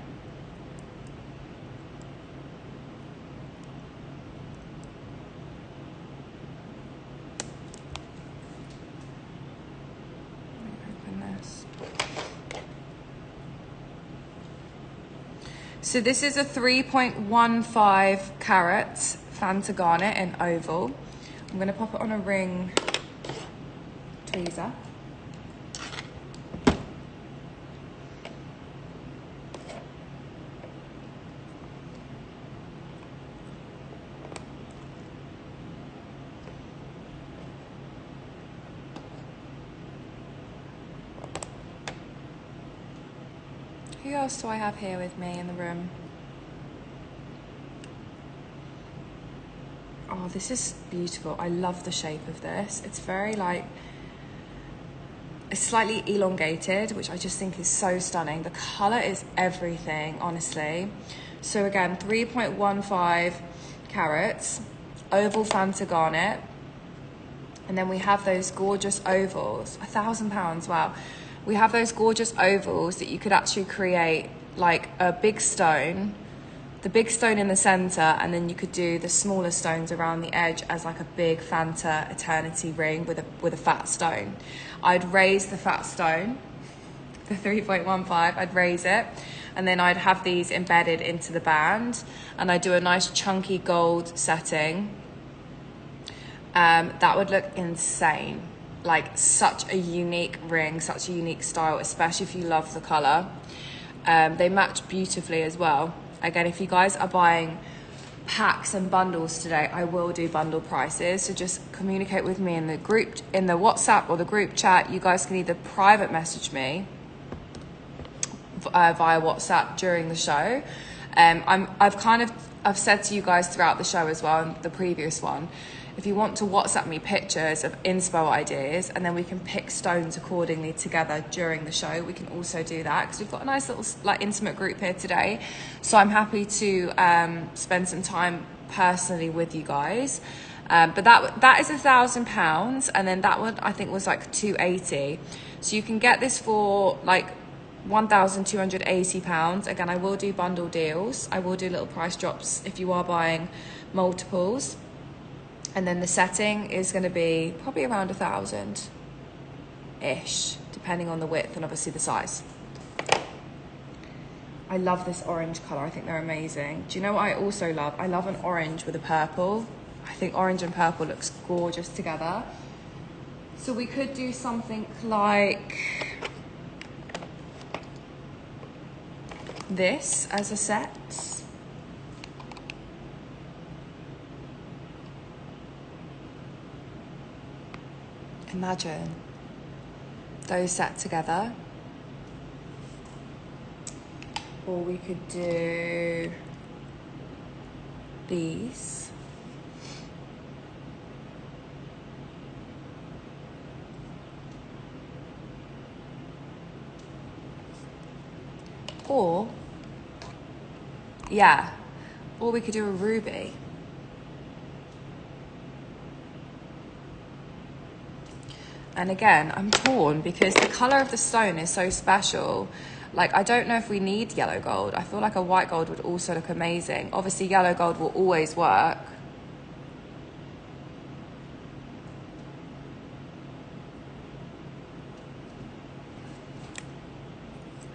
Open this. So this is a 3.15 carat Fanta garnet in oval. I'm going to pop it on a ring tweezer. Who else do I have here with me in the room? Oh, this is beautiful. I love the shape of this. It's very like, it's slightly elongated, which I just think is so stunning. The color is everything, honestly. So again, 3.15 carats, oval Fanta garnet. And then we have those gorgeous ovals, £1,000, wow. We have those gorgeous ovals that you could actually create like a big stone, the big stone in the center, and then you could do the smaller stones around the edge as like a big Fanta eternity ring with a fat stone. I'd raise the fat stone, the 3.15, I'd raise it, and then I'd have these embedded into the band, and I'd do a nice chunky gold setting. That would look insane. Like such a unique ring, such a unique style, especially if you love the color. They match beautifully as well. Again, if you guys are buying packs and bundles today, I will do bundle prices. So just communicate with me in the group, in the WhatsApp or the group chat. You guys can either private message me via WhatsApp during the show, I've said to you guys throughout the show as well, and the previous one, if you want to WhatsApp me pictures of inspo ideas and then we can pick stones accordingly together during the show, we can also do that, because we've got a nice little like intimate group here today. So I'm happy to spend some time personally with you guys. But that is £1,000, and then that one I think was like 280. So you can get this for like £1,280. Again, I will do bundle deals. I will do little price drops if you are buying multiples. And then the setting is going to be probably around 1,000-ish, depending on the width and obviously the size. I love this orange colour. I think they're amazing. Do you know what I also love? I love an orange with a purple. I think orange and purple looks gorgeous together. So we could do something like this as a set. Imagine those set together. Or we could do these. Or, yeah, or we could do a ruby. And again, I'm torn because the colour of the stone is so special. Like, I don't know if we need yellow gold. I feel like a white gold would also look amazing. Obviously, yellow gold will always work.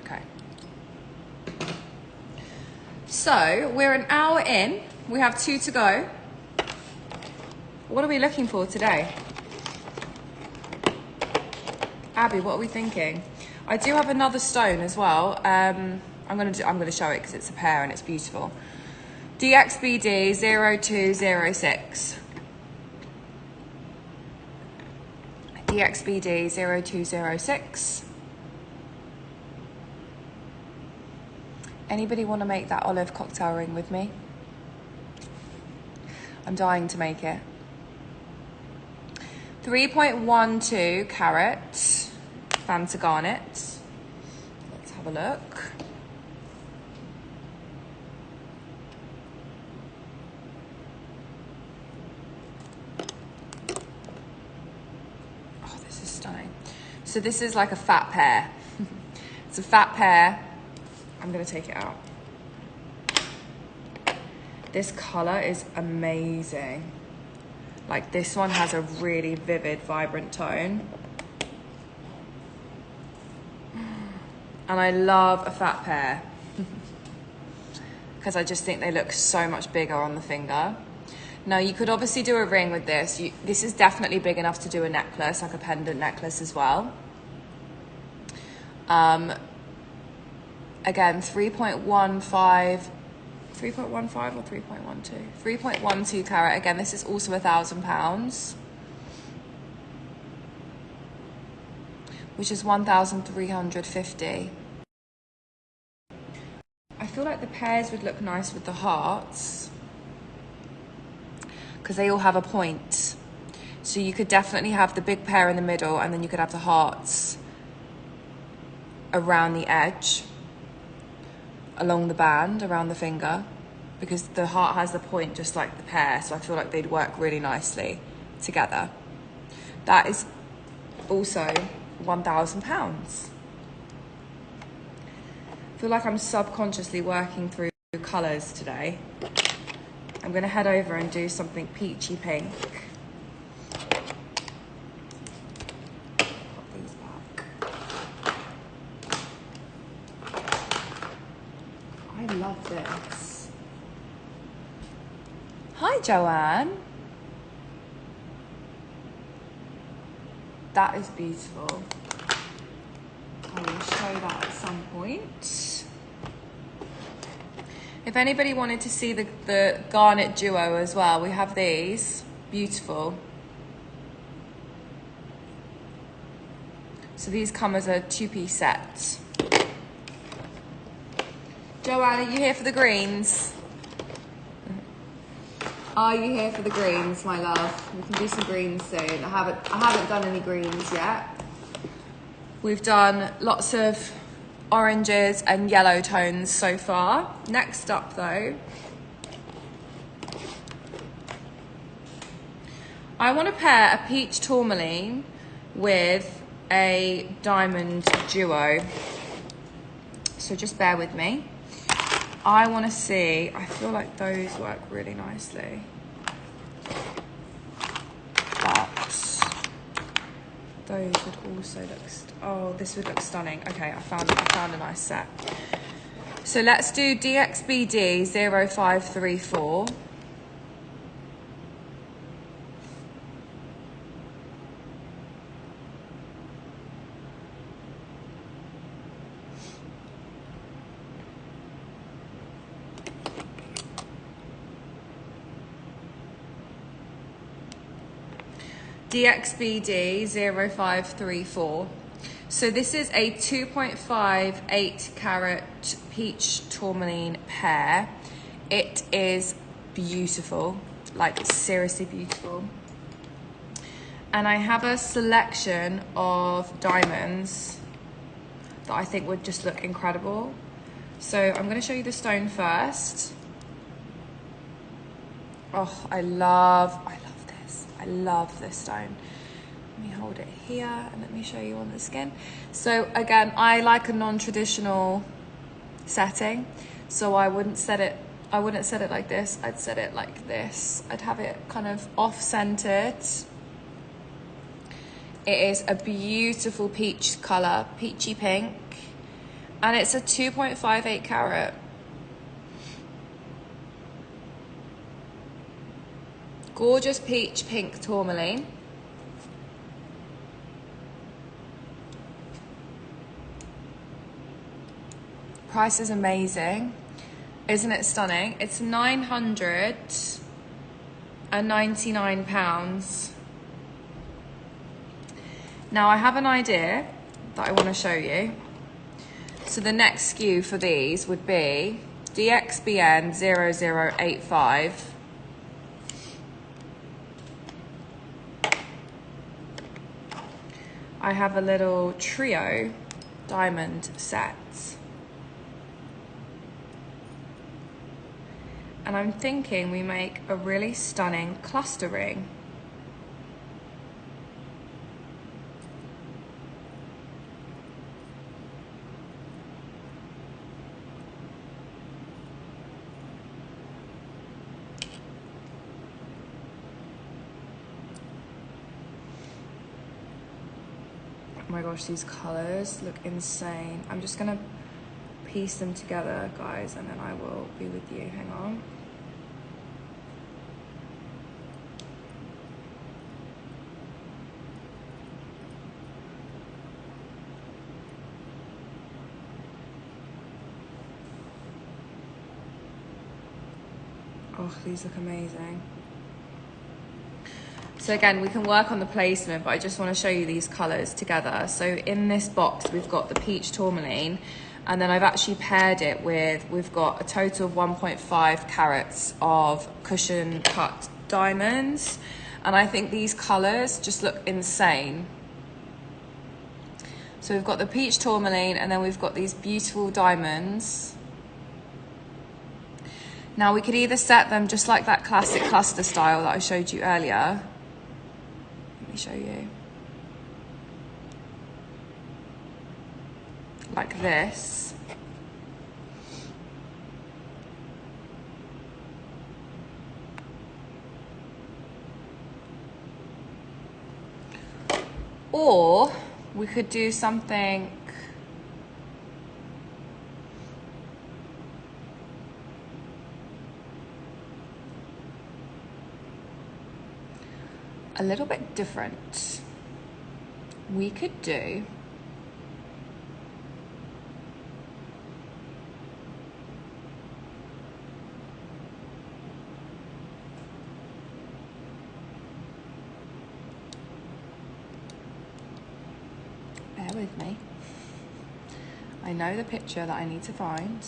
Okay. So, we're an hour in. We have 2 to go. What are we looking for today? Abby, what are we thinking? I do have another stone as well. I'm gonna show it because it's a pair and it's beautiful. DXBD 0206. DXBD 0206. Anybody want to make that olive cocktail ring with me? I'm dying to make it. 3.12 carat. Fanta garnet. Let's have a look. Oh, this is stunning. So this is like a fat pear. It's a fat pear. I'm gonna take it out. This color is amazing. Like, this one has a really vivid, vibrant tone. And I love a fat pear because I just think they look so much bigger on the finger. Now, you could obviously do a ring with this. This is definitely big enough to do a necklace, like a pendant necklace as well. Again, 3.15 or 3.12? 3.12 carat. Again, this is also £1,000. Which is 1,350. I feel like the pears would look nice with the hearts because they all have a point. So you could definitely have the big pear in the middle, and then you could have the hearts around the edge, along the band, around the finger, because the heart has the point just like the pear. So I feel like they'd work really nicely together. That is also £1,000. I feel like I'm subconsciously working through colours today. I'm going to head over and do something peachy pink. Pop these back. I love this. Hi, Joanne. That is beautiful. I will show that at some point. If anybody wanted to see the garnet duo as well, we have these. Beautiful. So these come as a 2-piece set. Joanne, are you here for the greens? Are you here for the greens, my love? We can do some greens soon. I haven't done any greens yet. We've done lots of oranges and yellow tones so far. Next up though, I want to pair a peach tourmaline with a diamond duo. So just bear with me. I want to see, I feel like those work really nicely. But those would also look, oh, this would look stunning. Okay, I found a nice set. So let's do DXBD 0534. DXBD 0534. So this is a 2.58 carat peach tourmaline pear. It is beautiful, like seriously beautiful. And I have a selection of diamonds that I think would just look incredible. So I'm gonna show you the stone first. Oh, I love this stone. Let me hold it here and let me show you on the skin. So again, I like a non-traditional setting. So I wouldn't set it like this. I'd set it like this. I'd have it kind of off-centered. It is a beautiful peach color, peachy pink. And it's a 2.58 carat. Gorgeous peach pink tourmaline. Price is amazing. Isn't it stunning? It's £999. Now I have an idea that I want to show you. So the next SKU for these would be DXBN 0085. I have a little trio diamond set. And I'm thinking we make a really stunning cluster ring. Oh my gosh, these colors look insane. I'm just gonna piece them together, guys, and then I will be with you. Hang on. Oh, these look amazing. So again, we can work on the placement, but I just want to show you these colors together. So in this box, we've got the peach tourmaline, and then I've actually paired it with, we've got a total of 1.5 carats of cushion cut diamonds. And I think these colors just look insane. So we've got the peach tourmaline, and then we've got these beautiful diamonds. Now we could either set them just like that classic cluster style that I showed you earlier. Let me show you. Like this. Or we could do something a little bit different. We could do bear with me. I know the picture that I need to find.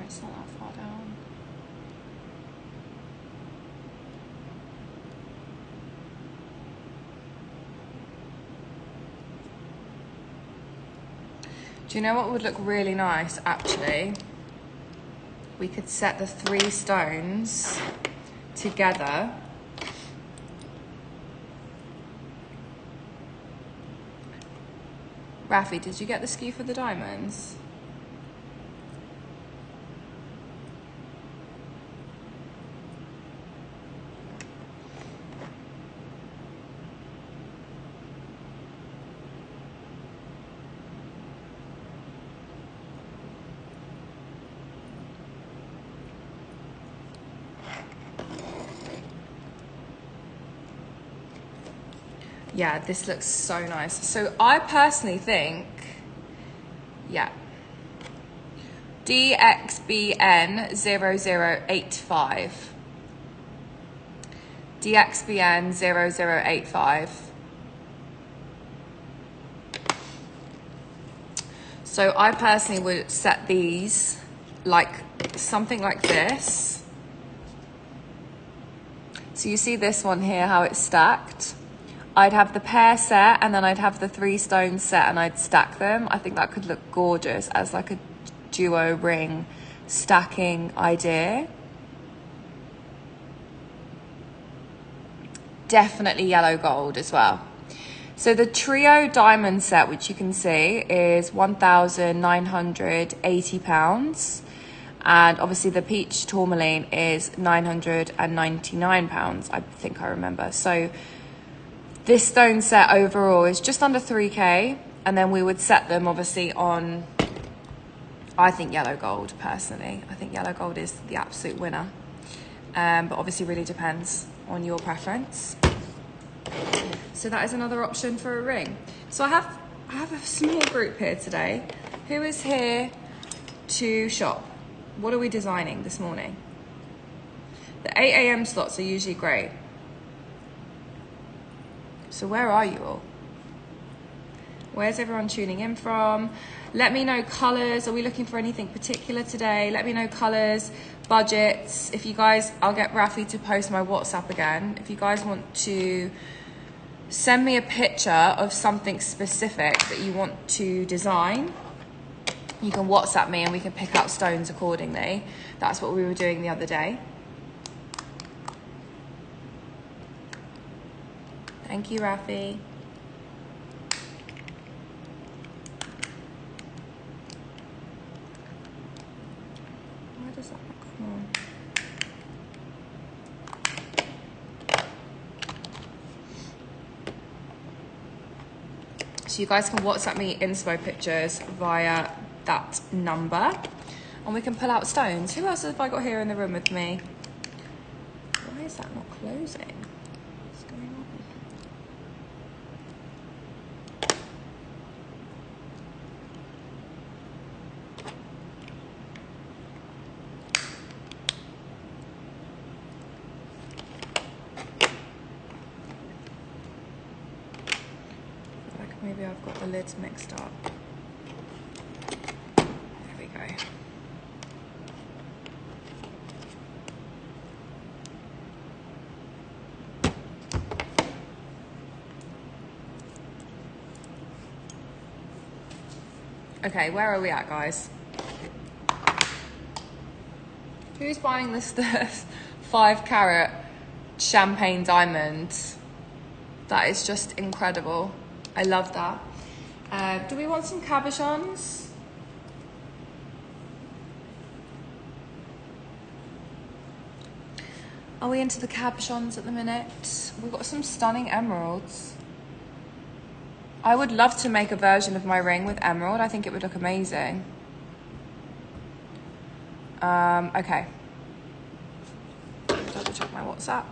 it's not that far down. Do you know what would look really nice, actually? We could set the 3 stones together. Rafi, did you get the skew for the diamonds? Yeah, this looks so nice. So I personally think, yeah, DXBN 0085. DXBN 0085. So I personally would set these like something like this. So you see this one here, how it's stacked. I'd have the pair set and then I'd have the 3 stones set and I'd stack them. I think that could look gorgeous as like a duo ring stacking idea. Definitely yellow gold as well. So the trio diamond set, which you can see, is £1,980. And obviously the peach tourmaline is £999, I think I remember. So this stone set overall is just under 3K, and then we would set them obviously on, I think yellow gold personally. I think yellow gold is the absolute winner. But obviously really depends on your preference. So that is another option for a ring. So I have a small group here today. Who is here to shop? What are we designing this morning? The 8 AM slots are usually great. So where are you all? Where's everyone tuning in from? Let me know colours. Are we looking for anything particular today? Let me know colours, budgets. If you guys, I'll get Rafi to post my WhatsApp again. If you guys want to send me a picture of something specific that you want to design, you can WhatsApp me and we can pick out stones accordingly. That's what we were doing the other day. Thank you, Rafi. Why does that not come on? So you guys can WhatsApp me inspo pictures via that number and we can pull out stones. Who else have I got here in the room with me? Why is that not closing? What's going on? Maybe I've got the lids mixed up. There we go. Okay, where are we at, guys? Who's buying this 5-carat champagne diamond? That is just incredible. I love that. Do we want some cabochons? Are we into the cabochons at the minute? We've got some stunning emeralds. I would love to make a version of my ring with emerald. I think it would look amazing. Okay. Double check my WhatsApp.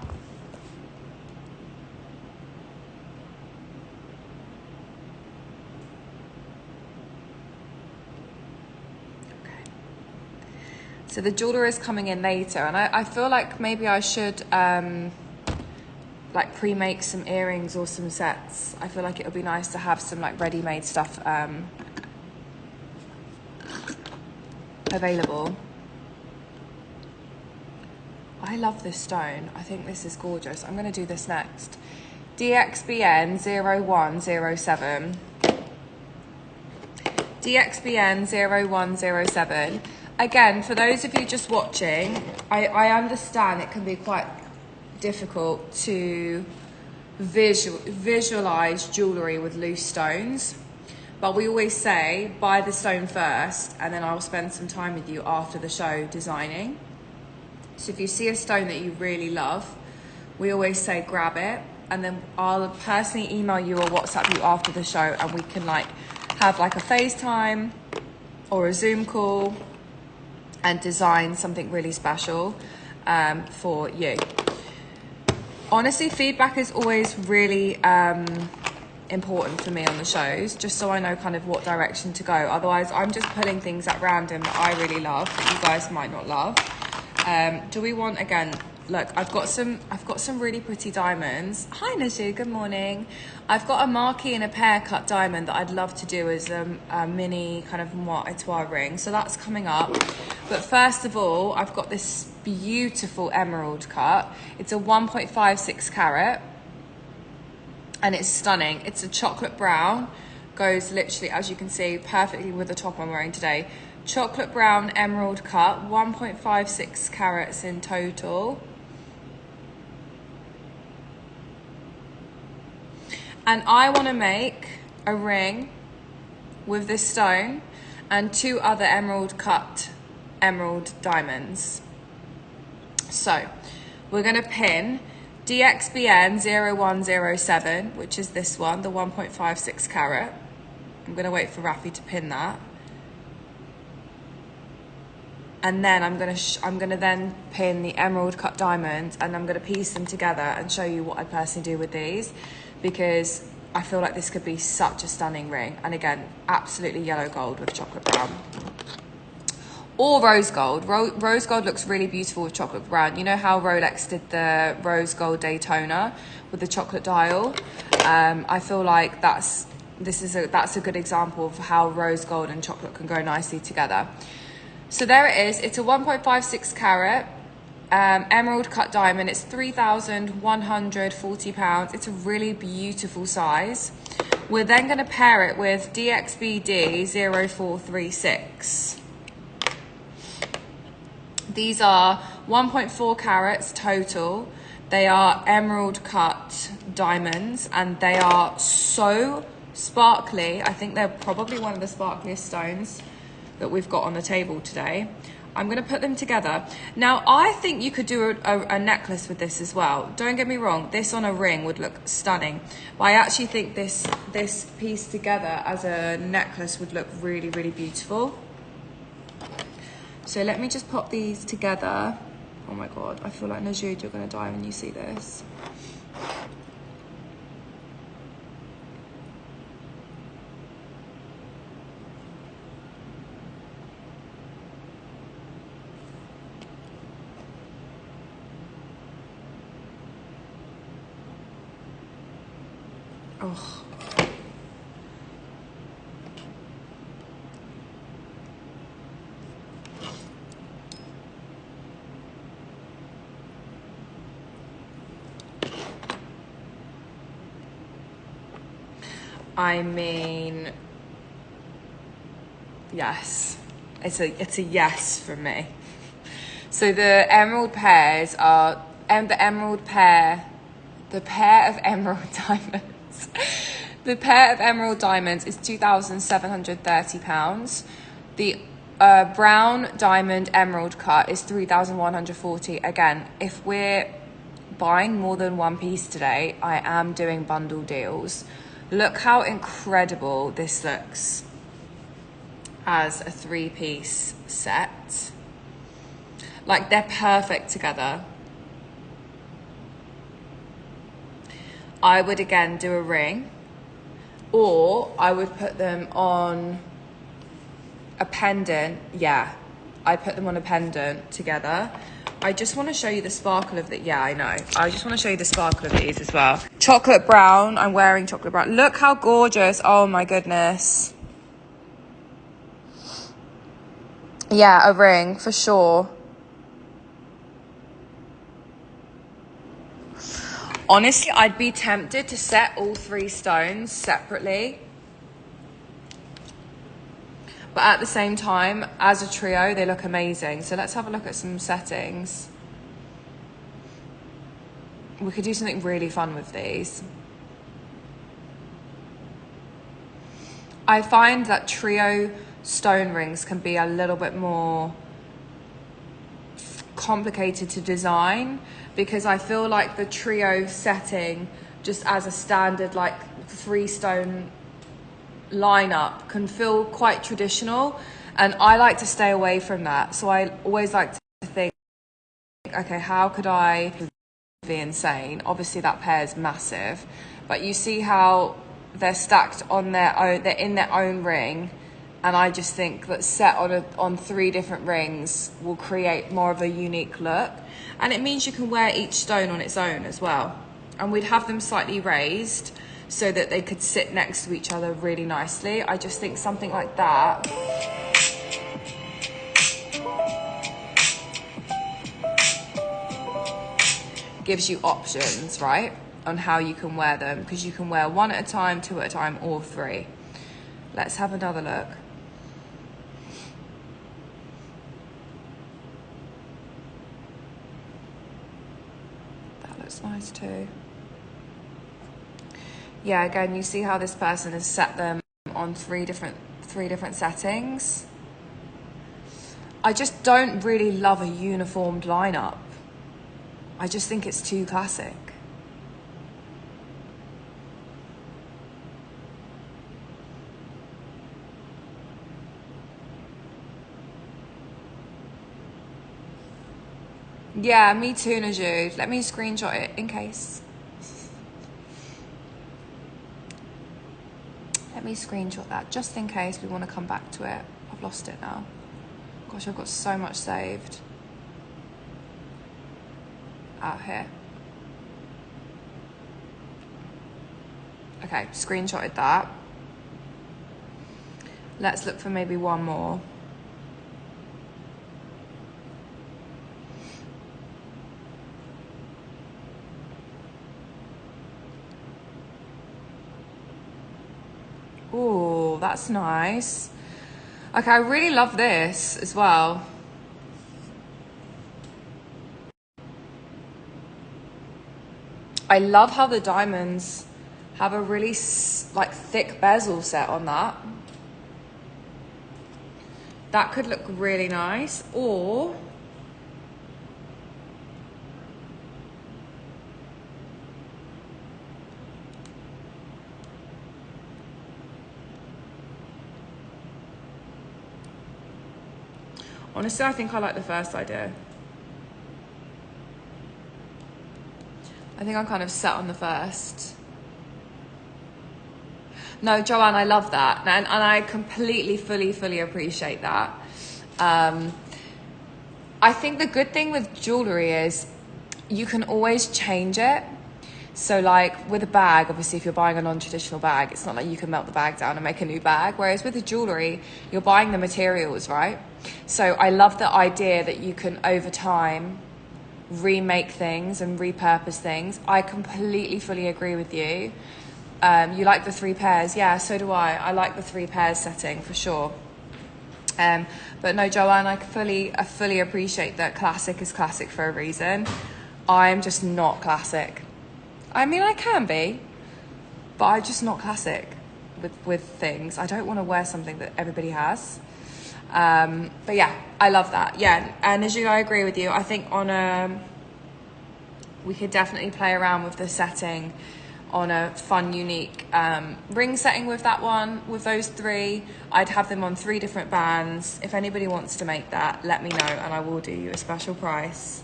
So the jewellery is coming in later, and I feel like maybe I should like pre-make some earrings or some sets. I feel like it would be nice to have some like ready-made stuff available. I love this stone. I think this is gorgeous. I'm going to do this next. DXBN 0107. DXBN 0107. Again, for those of you just watching, I understand it can be quite difficult to visualize jewellery with loose stones. But we always say, buy the stone first, and then I'll spend some time with you after the show designing. So if you see a stone that you really love, we always say grab it, and then I'll personally email you or WhatsApp you after the show, and we can like have like a FaceTime or a Zoom call and design something really special for you. Honestly, feedback is always really important for me on the shows, just so I know kind of what direction to go. Otherwise, I'm just pulling things at random that I really love that you guys might not love. Do we want, again, look, I've got some really pretty diamonds. Hi Najee, good morning. I've got a marquee and a pear cut diamond that I'd love to do as a mini kind of moire étoile ring. So that's coming up. But first of all, I've got this beautiful emerald cut. It's a 1.56 carat. And it's stunning. It's a chocolate brown, goes literally, as you can see, perfectly with the top I'm wearing today. Chocolate brown emerald cut, 1.56 carats in total. And I want to make a ring with this stone and 2 other emerald cut emerald diamonds. So we're going to pin DXBN 0107, which is this one, the 1.56 carat. I'm going to wait for Rafi to pin that. And then I'm going to then pin the emerald cut diamonds, and I'm going to piece them together and show you what I personally do with these, because I feel like this could be such a stunning ring. And again, absolutely yellow gold with chocolate brown. Or rose gold. Rose gold looks really beautiful with chocolate brown. You know how Rolex did the rose gold Daytona with the chocolate dial? I feel like that's a good example of how rose gold and chocolate can go nicely together. So there it is. It's a 1.56 carat emerald cut diamond. It's 3,140 pounds. It's a really beautiful size. We're then going to pair it with DXBD 0436. These are 1.4 carats total. They are emerald cut diamonds, and they are so sparkly. I think they're probably one of the sparkliest stones that we've got on the table today. I'm going to put them together. Now, I think you could do a necklace with this as well. Don't get me wrong, this on a ring would look stunning. But I actually think this piece together as a necklace would look really, really beautiful. So let me just pop these together. Oh my God, I feel like Najud, you're going to die when you see this. Oh. I mean, yes, it's a yes from me. So the emerald pairs are, and the pair of emerald diamonds. The pair of emerald diamonds is £2,730. The brown diamond emerald cut is 3,140. Again, if we're buying more than one piece today, I am doing bundle deals. Look how incredible this looks as a 3-piece set. Like, they're perfect together. I would again do a ring, or I would put them on a pendant. Yeah, I put them on a pendant together. I just want to show you the sparkle of the, yeah, I know. I just want to show you the sparkle of these as well. Chocolate brown, I'm wearing chocolate brown. Look how gorgeous, oh my goodness. Yeah, a ring, for sure. Honestly, I'd be tempted to set all 3 stones separately. But at the same time, as a trio, they look amazing. So let's have a look at some settings. We could do something really fun with these. I find that trio stone rings can be a little bit more complicated to design, because I feel like the trio setting, just as a standard like 3 stone lineup, can feel quite traditional, and I like to stay away from that. So I always like to think, okay, how could I be insane? Obviously that pair is massive, but you see how they're stacked on their own, they're in their own ring, and I just think that set on 3 different rings will create more of a unique look, and it means you can wear each stone on its own as well. And we'd have them slightly raised so that they could sit next to each other really nicely. I just think something like that gives you options, right, on how you can wear them, because you can wear 1 at a time, 2 at a time, or 3. Let's have another look. That looks nice too. Yeah, again, you see how this person has set them on 3 different settings. I just don't really love a uniformed lineup. I just think it's too classic. Yeah, me too, Najud. Let me screenshot it in case. Let me screenshot that just in case we want to come back to it. I've lost it now. Gosh, I've got so much saved out here. Okay, screenshotted that. Let's look for maybe one more. Ooh, that's nice. Okay, I really love this as well. I love how the diamonds have a really like thick bezel set on that. That could look really nice. Or honestly, I think I like the first idea. I think I'm kind of set on the first. No, Joanne, I love that. And I completely, fully appreciate that. I think the good thing with jewellery is you can always change it. So like with a bag, obviously if you're buying a non-traditional bag, it's not like you can melt the bag down and make a new bag. Whereas with the jewellery, you're buying the materials, right? So I love the idea that you can, over time, remake things and repurpose things. I completely, fully agree with you. You like the 3 pairs. Yeah, so do I. I like the 3 pairs setting for sure. But no, Joanne, I fully appreciate that classic is classic for a reason. I'm just not classic. I mean, I can be, but I'm just not classic with things. I don't want to wear something that everybody has. But yeah, I love that. Yeah, and as I agree with you. I think we could definitely play around with the setting on a fun, unique ring setting with that one, with those 3. I'd have them on 3 different bands. If anybody wants to make that, let me know and I will do you a special price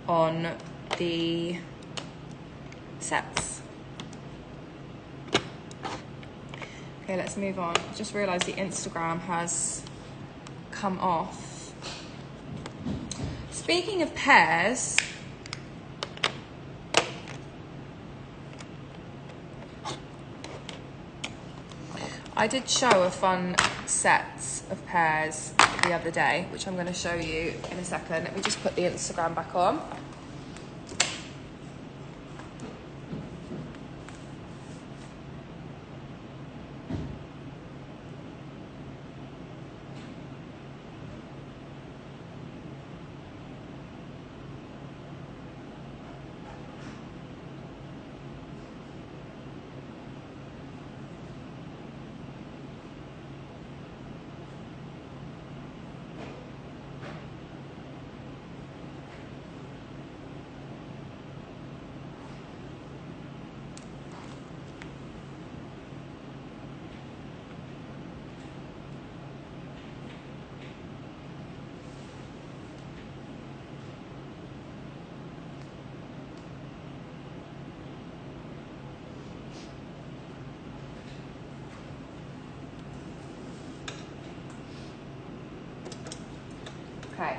on the sets. Okay, let's move on. I just realised the Instagram has come off. Speaking of pairs, I did show a fun set of pairs the other day, which I'm going to show you in a second. Let me just put the Instagram back on. Okay.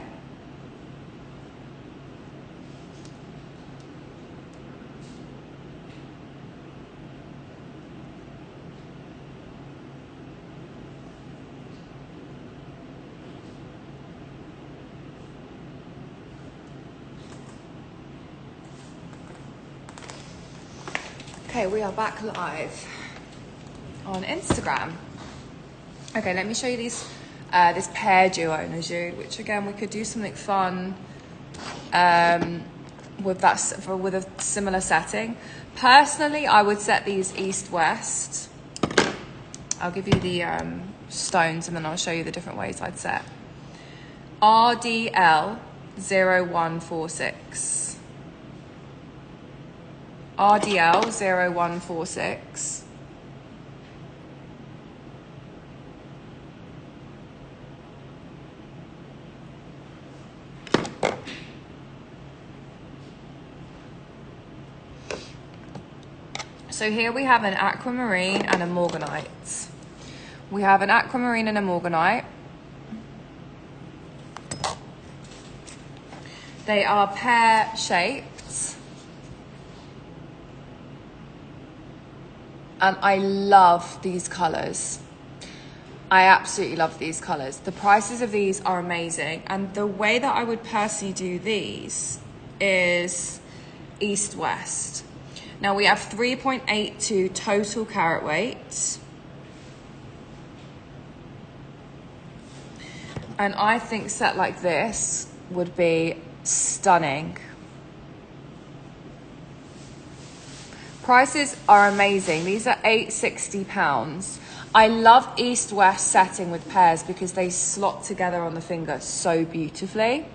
Okay, we are back live on Instagram. Okay, let me show you these this pear duo in a jewel, which again we could do something fun with a similar setting. Personally, I would set these east-west. I'll give you the stones and then I'll show you the different ways I'd set. RDL 0146. RDL 0146. So here we have an aquamarine and a morganite. We have an aquamarine and a morganite. They are pear-shaped. And I love these colours. I absolutely love these colours. The prices of these are amazing. And the way that I would personally do these is east-west. Now we have 3.82 total carat weight. And I think set like this would be stunning. Prices are amazing. These are £860. I love east-west setting with pairs because they slot together on the finger so beautifully.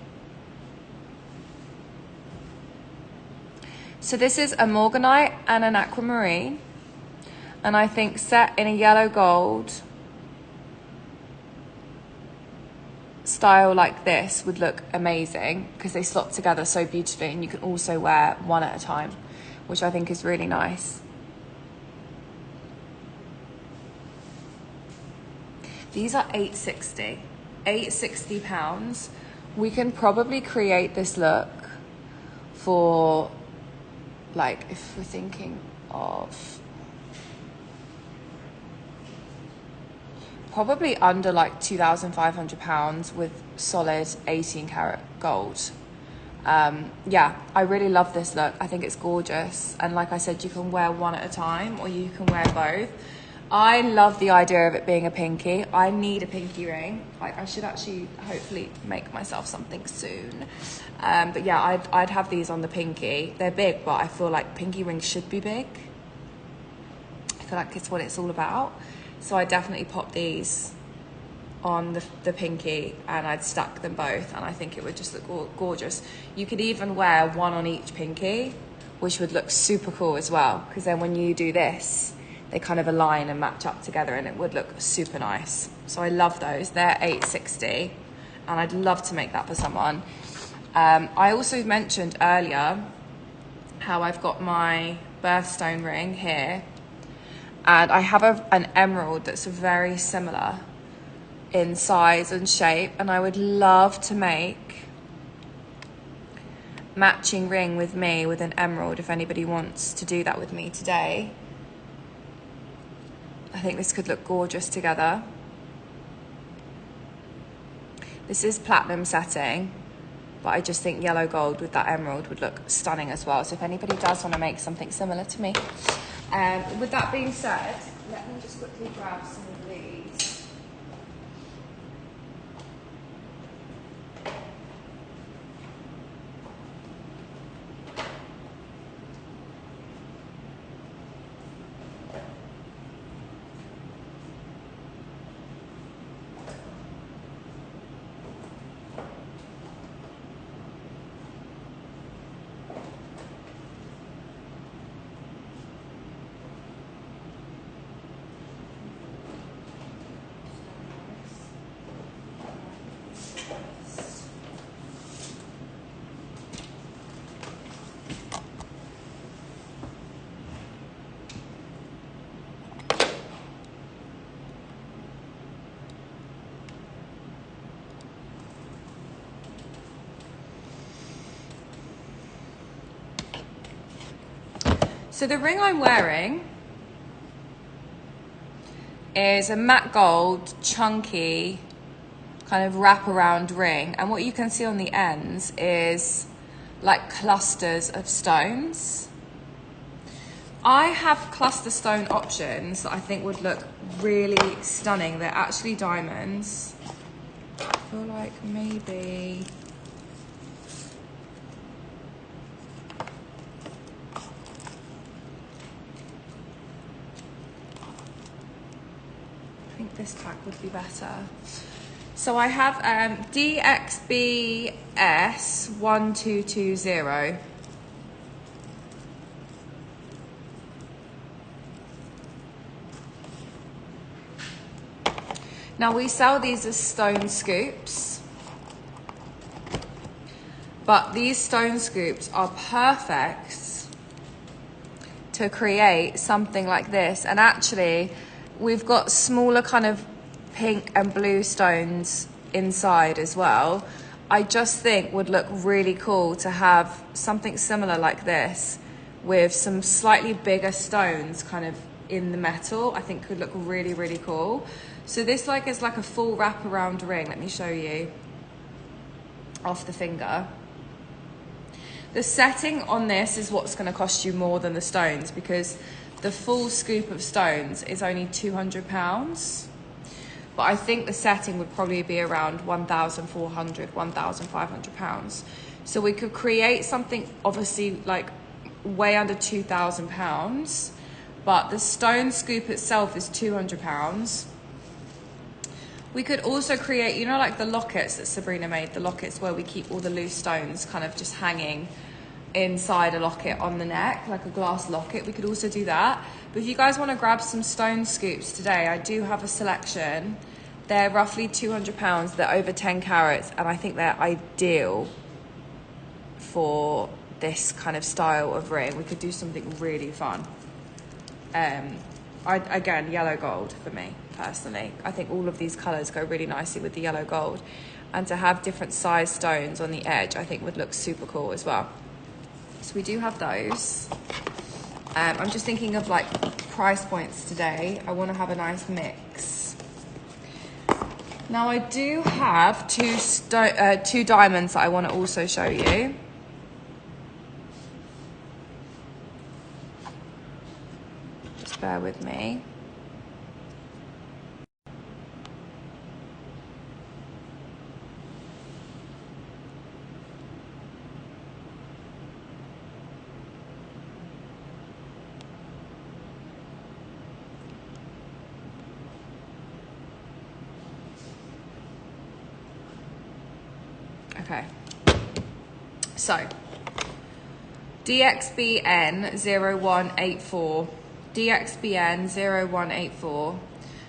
So this is a morganite and an aquamarine. And I think set in a yellow gold style like this would look amazing because they slot together so beautifully, and you can also wear one at a time, which I think is really nice. These are £860. We can probably create this look for, like, if we're thinking of probably under like £2,500 with solid 18 karat gold. Yeah, I really love this look. I think it's gorgeous. And like I said, you can wear one at a time or you can wear both. I love the idea of it being a pinky. I need a pinky ring. Like, I should actually hopefully make myself something soon. But yeah, I'd have these on the pinky. They're big, but I feel like pinky rings should be big. I feel like it's what it's all about. So I definitely pop these on the pinky and I'd stack them both, and I think it would just look gorgeous. You could even wear one on each pinky, which would look super cool as well, because then when you do this, they kind of align and match up together and it would look super nice. So I love those. They're $860 and I'd love to make that for someone. I also mentioned earlier how I've got my birthstone ring here, and I have an emerald that's very similar in size and shape, and I would love to make matching ring with me with an emerald if anybody wants to do that with me today. I think this could look gorgeous together. This is platinum setting, but I just think yellow gold with that emerald would look stunning as well. So if anybody does want to make something similar to me. With that being said, let me just quickly grab some of these. So the ring I'm wearing is a matte gold, chunky, kind of wraparound ring. And what you can see on the ends is like clusters of stones. I have cluster stone options that I think would look really stunning. They're actually diamonds. I feel like maybe... I think this tack would be better. So I have DXBS 1220. Now we sell these as stone scoops, but these stone scoops are perfect to create something like this. And actually, we've got smaller kind of pink and blue stones inside as well. I just think would look really cool to have something similar like this with some slightly bigger stones kind of in the metal. I think could look really, really cool. So this is like a full wraparound ring. Let me show you off the finger. The setting on this is what's going to cost you more than the stones, because the full scoop of stones is only £200. But I think the setting would probably be around £1,400, £1,500. So we could create something obviously like way under £2,000, but the stone scoop itself is £200. We could also create, you know, like the lockets that Sabrina made, the lockets where we keep all the loose stones kind of just hanging inside a locket on the neck, like a glass locket. We could also do that. But if you guys want to grab some stone scoops today, I do have a selection. They're roughly £200. They're over 10 carats, and I think they're ideal for this kind of style of ring. We could do something really fun. Again, yellow gold for me personally. I think all of these colors go really nicely with the yellow gold, and to have different size stones on the edge I think would look super cool as well. So we do have those. I'm just thinking of like price points today. I want to have a nice mix. Now I do have two diamonds that I want to also show you. Just bear with me. Okay, so DXBN 0184, DXBN 0184.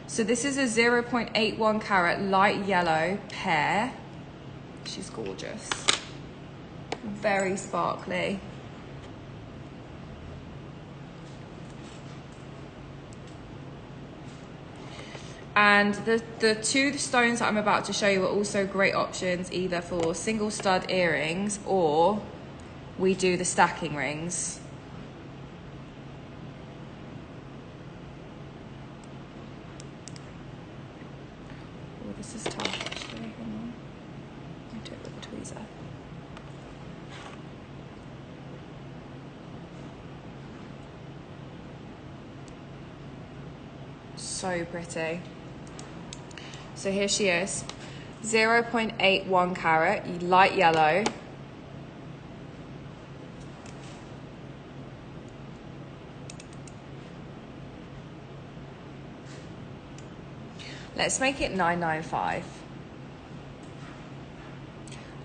So this is a 0.81 carat light yellow pear. She's gorgeous, very sparkly. And the two stones that I'm about to show you are also great options, either for single stud earrings or we do the stacking rings. Oh, this is tough actually. Hang on. Let me do it with a tweezer. So pretty. So here she is, 0.81 carat, light yellow. Let's make it 995.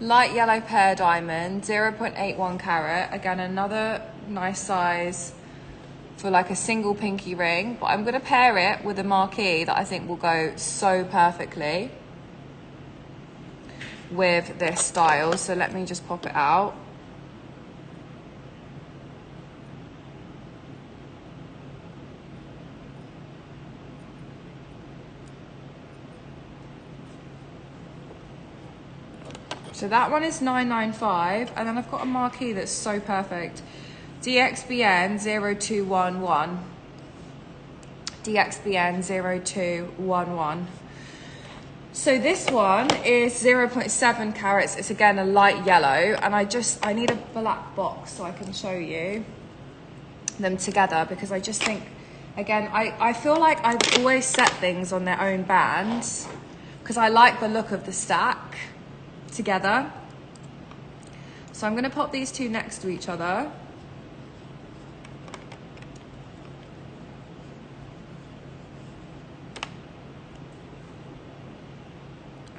Light yellow pear diamond, 0.81 carat. Again, another nice size for like a single pinky ring, but I'm gonna pair it with a marquee that I think will go so perfectly with this style. So let me just pop it out. So that one is 995, and then I've got a marquee that's so perfect DXBN 0211. DXBN 0211. So this one is 0.7 carats. It's again a light yellow, and I need a black box so I can show you them together, because I just think, again, I feel like I always set things on their own bands because I like the look of the stack together. So I'm gonna pop these two next to each other.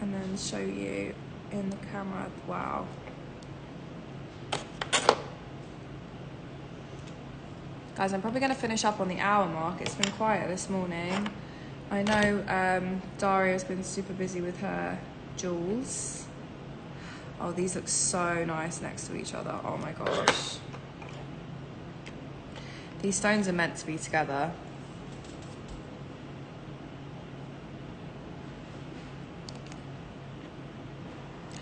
And then show you in the camera. Wow. Guys, I'm probably going to finish up on the hour mark. It's been quiet this morning. I know Daria's been super busy with her jewels. Oh, these look so nice next to each other. Oh my gosh. These stones are meant to be together.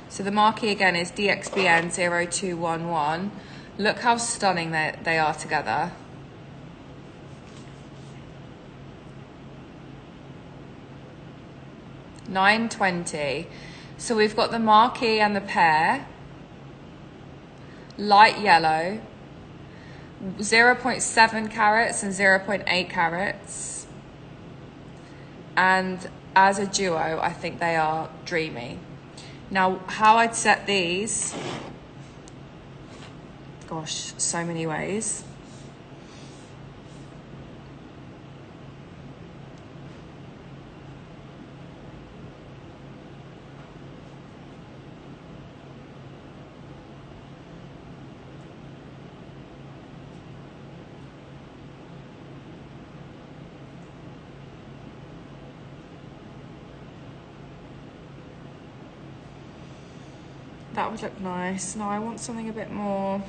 So the marquee again is DXBN 0211. Look how stunning they are together. $9.20. So we've got the marquee and the pear, light yellow, 0.7 carats and 0.8 carats. And as a duo, I think they are dreamy. Now, how I'd set these, gosh, so many ways. That would look nice. No, I want something a bit more.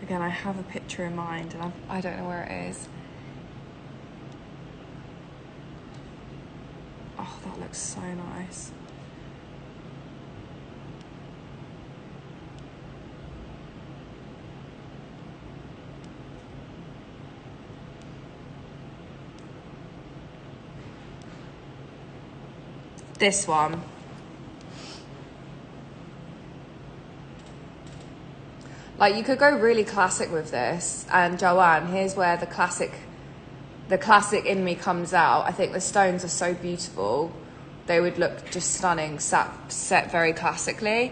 Again, I have a picture in mind and I don't know where it is. Oh, that looks so nice. This one. Like, you could go really classic with this. And Joanne, here's where the classic in me comes out. I think the stones are so beautiful. They would look just stunning, set very classically.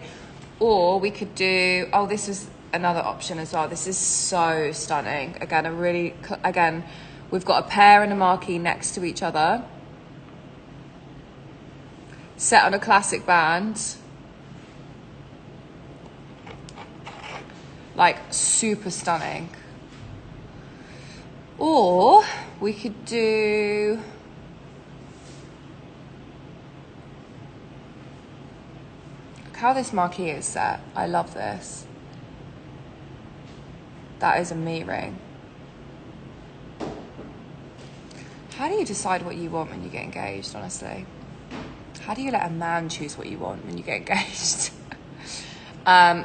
Or we could do, oh, this is another option as well. This is so stunning. Again, we've got a pear and a marquee next to each other, set on a classic band. Like, super stunning. Or we could do, look how this marquee is set. I love this. That is a meat ring. How do you decide what you want when you get engaged, honestly? How do you let a man choose what you want when you get engaged?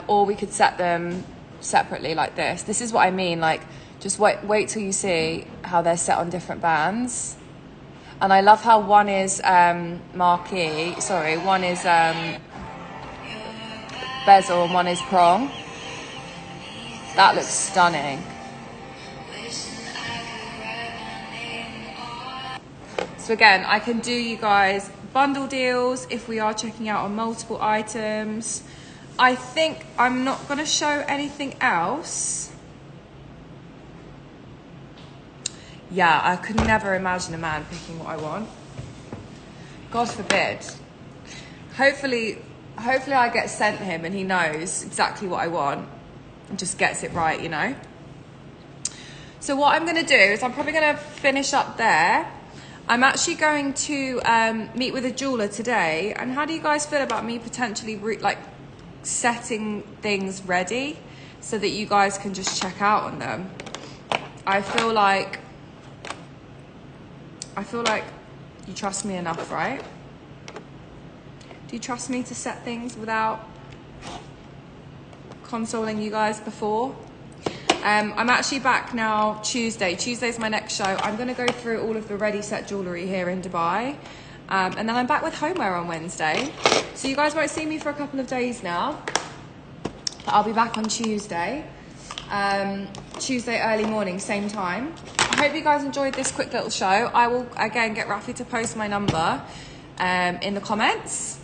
Or we could set them separately like this. This is what I mean, like, just wait till you see how they're set on different bands. And I love how one is marquee, sorry, one is bezel and one is prong. That looks stunning. So again, I can do you guys bundle deals if we are checking out on multiple items. I think I'm not going to show anything else. Yeah, I could never imagine a man picking what I want. God forbid. Hopefully I get sent him and he knows exactly what I want and just gets it right, you know? So what I'm going to do is I'm probably going to finish up there. I'm actually going to meet with a jeweler today. And how do you guys feel about me potentially setting things ready so that you guys can just check out on them? I feel like I feel like you trust me enough, right? Do you trust me to set things without consoling you guys before? I'm actually back now Tuesday. Tuesday's my next show. I'm going to go through all of the ready set jewellery here in Dubai. And then I'm back with homeware on Wednesday. So you guys won't see me for a couple of days now. But I'll be back on Tuesday. Tuesday early morning, same time. I hope you guys enjoyed this quick little show. I will, again, get Rafi to post my number in the comments.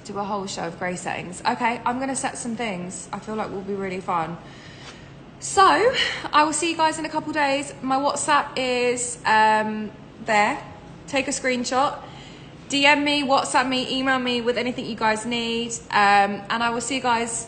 Do a whole show of grey settings. Okay, I'm going to set some things. I feel like will be really fun. So, I will see you guys in a couple days. My WhatsApp is there. Take a screenshot. DM me, WhatsApp me, email me with anything you guys need. And I will see you guys